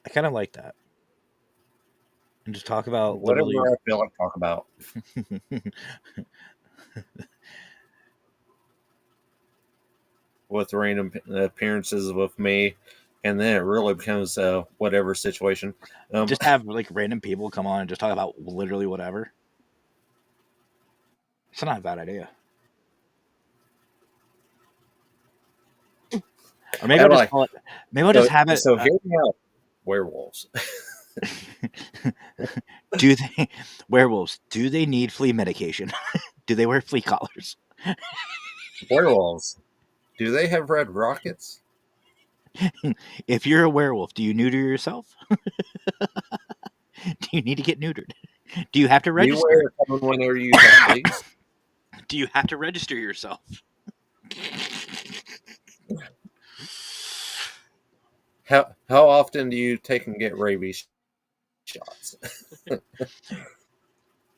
I kind of like that, and just talk about Whatever literally. I feel like talk about. With random appearances with me, and then it really becomes a whatever situation. Um, Just have like random people come on and just talk about literally whatever. It's not a bad idea. Or maybe I I'll just like call it. Maybe I'll just so have it. so. Hear me out. Werewolves. Do they werewolves? Do they need flea medication? Do they wear flea collars? Werewolves. Do they have red rockets? If you're a werewolf, do you neuter yourself? Do you need to get neutered? Do you have to register? Beware coming whenever you have fleas. Do you have to register yourself? How often do you take and get rabies shots?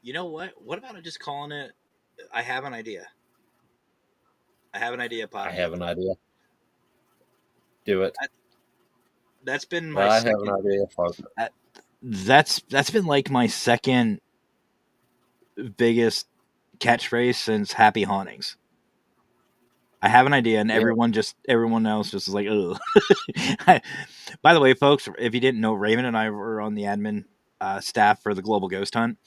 You know what? What about just calling it? I have an idea. I have an idea I podcast. have an idea. Do it. That, that's been my I have an second. idea. That, that's been like my second biggest catchphrase since Happy Hauntings. I have an idea, and Yeah. everyone else just is like, ugh. By the way, folks, if you didn't know, Raymond and I were on the admin staff for the Global Ghost Hunt,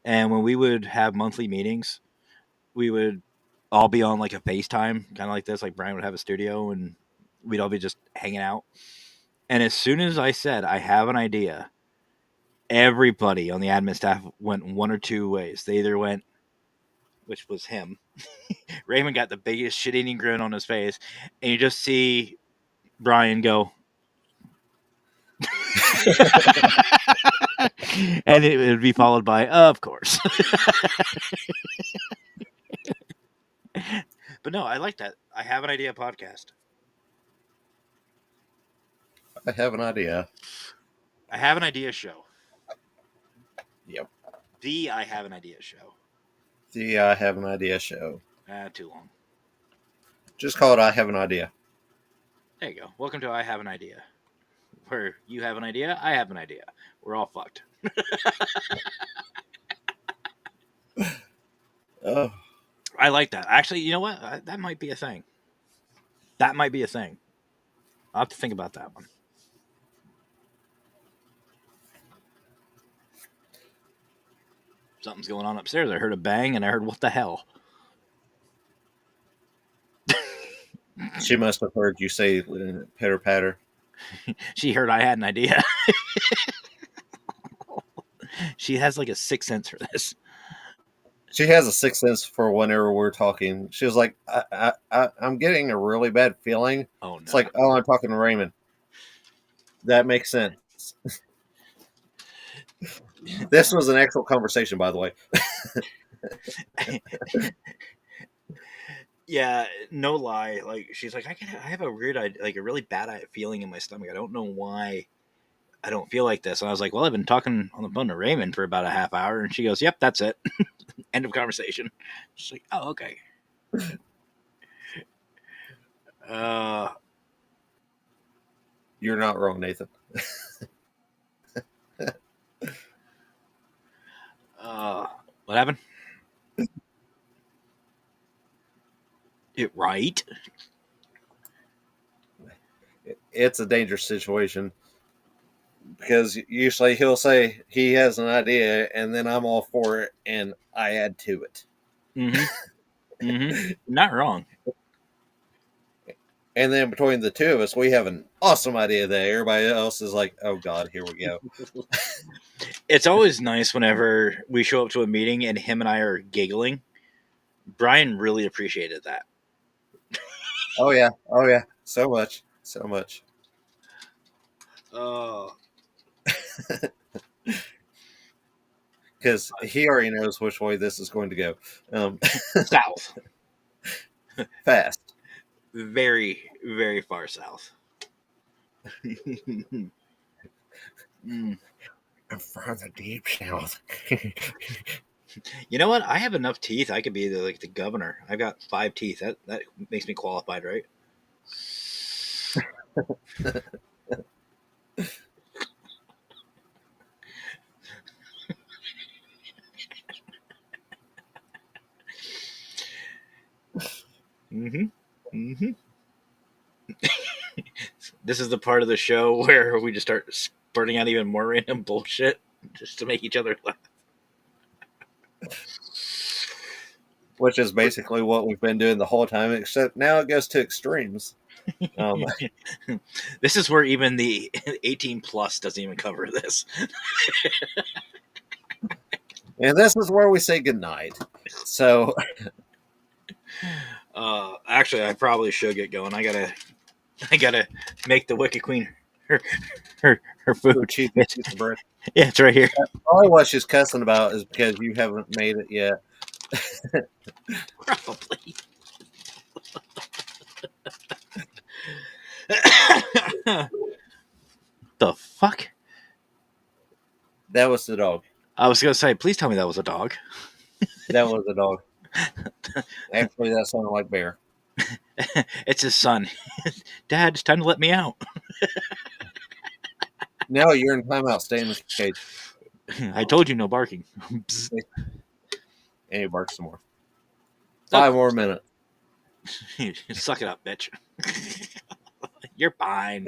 and when we would have monthly meetings, we would all be on like a FaceTime, kind of like this. Like Brian would have a studio, and we'd all be just hanging out. And as soon as I said I have an idea, everybody on the admin staff went one or two ways. They either went, which was him. Raymond got the biggest shit-eating grin on his face, and you just see Brian go, and it would be followed by, of course. But no, I like that. I have an idea podcast. I have an idea. I have an idea show. Yep. The I have an idea show. The I have an idea show. Too long. Just call it I Have an Idea. There you go. Welcome to I Have an Idea. Where you have an idea, I have an idea. We're all fucked. Oh, I like that. Actually, you know what? That might be a thing. That might be a thing. I'll have to think about that one. Something's going on upstairs. I heard a bang and I heard, what the hell? she must have heard you say pitter patter. She heard I had an idea. She has like a sixth sense for this. She has a sixth sense for whenever we're talking. She was like, I'm getting a really bad feeling. Oh, no. It's like, oh, I'm talking to Raymond. That makes sense. This was an actual conversation, by the way. Yeah, no lie. Like, she's like, I have a weird, like a really bad feeling in my stomach. I don't know why I don't feel like this. And I was like, well, I've been talking on the phone to Raymond for about a half hour. And she goes, yep, that's it. End of conversation. She's like, oh, okay. You're not wrong, Nathan. What happened? Right? It's a dangerous situation because usually he'll say he has an idea and then I'm all for it and I add to it. Mm-hmm. Mm-hmm. Not wrong. And then between the two of us, we have an awesome idea that everybody else is like, oh God, here we go. It's always nice whenever we show up to a meeting and him and I are giggling. Brian really appreciated that. Oh yeah. Oh yeah. So much. So much. Because he already knows which way this is going to go. South. Fast. Very, very far south. From the deep south. You know what? I have enough teeth. I could be the governor. I've got 5 teeth. That makes me qualified, right? Mm-hmm. Mm-hmm. This is the part of the show where we just start spurting out even more random bullshit just to make each other laugh. Which is basically what we've been doing the whole time, except now it goes to extremes. This is where even the 18 plus doesn't even cover this. And this is where we say goodnight. So, actually, I probably should get going. I gotta make the Wicked Queen her food. cheap piece of bread. Yeah, it's right here. Probably what she's cussing about is because you haven't made it yet. Probably. The fuck? That was the dog. I was gonna say, please tell me that was a dog. That was the dog. Actually, that sounded like Bear. It's his son. Dad, it's time to let me out. No, you're in timeout. Stay in the cage. I told you no barking. And he barks some more. 5 more minutes. Suck it up, bitch. You're fine.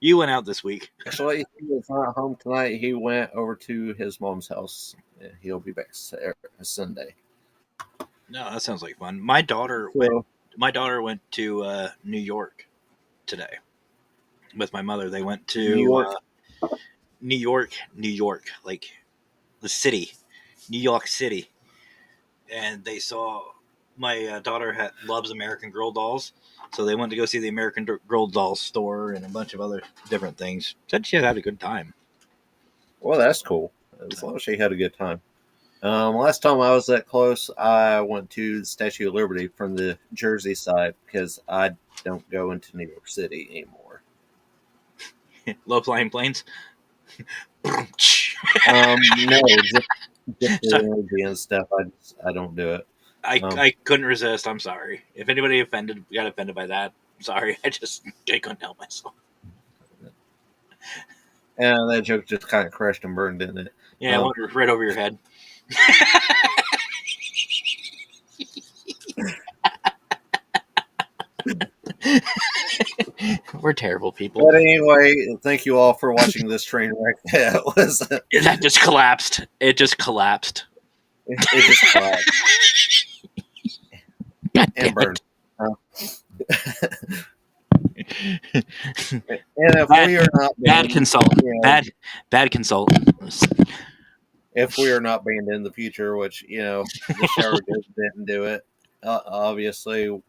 You went out this week. Actually, he was not home tonight. He went over to his mom's house. He'll be back Sunday. No, that sounds like fun. My daughter went to New York today with my mother. They went to New York, like the city, New York City, and they saw my daughter loves American Girl dolls, so they went to go see the American Girl doll store and a bunch of other different things. Said she had a good time. Well, that's cool. As long as she had a good time. Last time I was that close, I went to the Statue of Liberty from the Jersey side because I don't go into New York City anymore. Low-flying planes? No, just the energy and stuff. I don't do it. I couldn't resist. I'm sorry. If anybody got offended by that, sorry. I couldn't help myself. And that joke just kind of crashed and burned, didn't it? Yeah, it went right over your head. We're terrible people. But anyway, thank you all for watching this train wreck. That was That just collapsed. It just collapsed. it just collapsed God damn and burned. it. And if we are not Bad consultant. you know, Bad consultant. if we are not banned in the future, which the shower didn't do it. Obviously,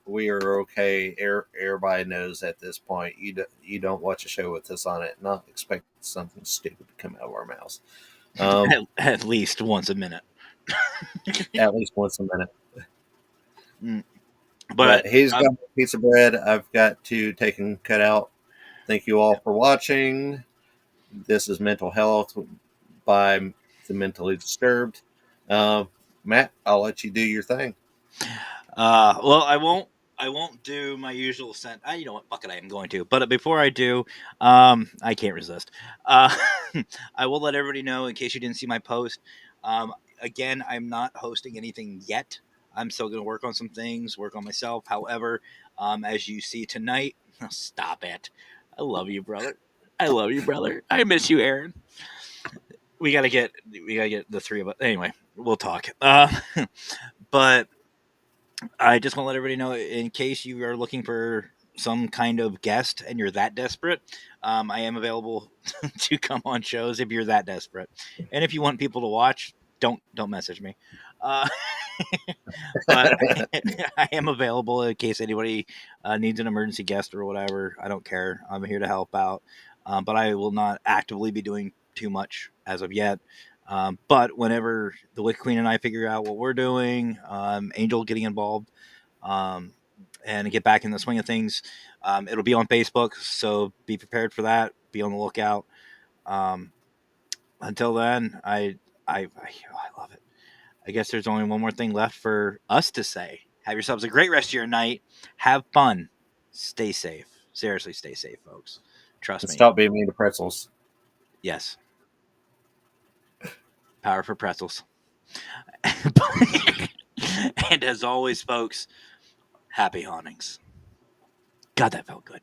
we are okay. Everybody knows at this point. You don't watch a show with us on it, not expect something stupid to come out of our mouths. At least once a minute. At least once a minute. But he's got pizza bread. I've got to take and cut out. Thank you all for watching. This is Mental Health by the Mentally Disturbed. Matt, I'll let you do your thing. Well, I won't do my usual sent. You know what? Fuck it, I am going to. But before I do, I can't resist. I will let everybody know in case you didn't see my post. Again, I'm not hosting anything yet. I'm still going to work on some things, work on myself. However, as you see tonight, stop it. I love you, brother. I love you, brother. I miss you, Aaron. We gotta get the three of us. Anyway, we'll talk. But I just want to let everybody know, in case you are looking for some kind of guest and you're that desperate, I am available to come on shows if you're that desperate. And if you want people to watch, don't message me. But I am available in case anybody needs an emergency guest or whatever. I don't care. I'm here to help out. But I will not actively be doing too much as of yet. But whenever the Wicked Queen and I figure out what we're doing, Angel getting involved, and get back in the swing of things, it'll be on Facebook. So be prepared for that. Be on the lookout. Until then, I love it. I guess there's only one more thing left for us to say. Have yourselves a great rest of your night. Have fun. Stay safe. Seriously, stay safe, folks. Trust me. Stop being mean to pretzels. Yes. Power for pretzels. And as always, folks, happy hauntings. God, that felt good.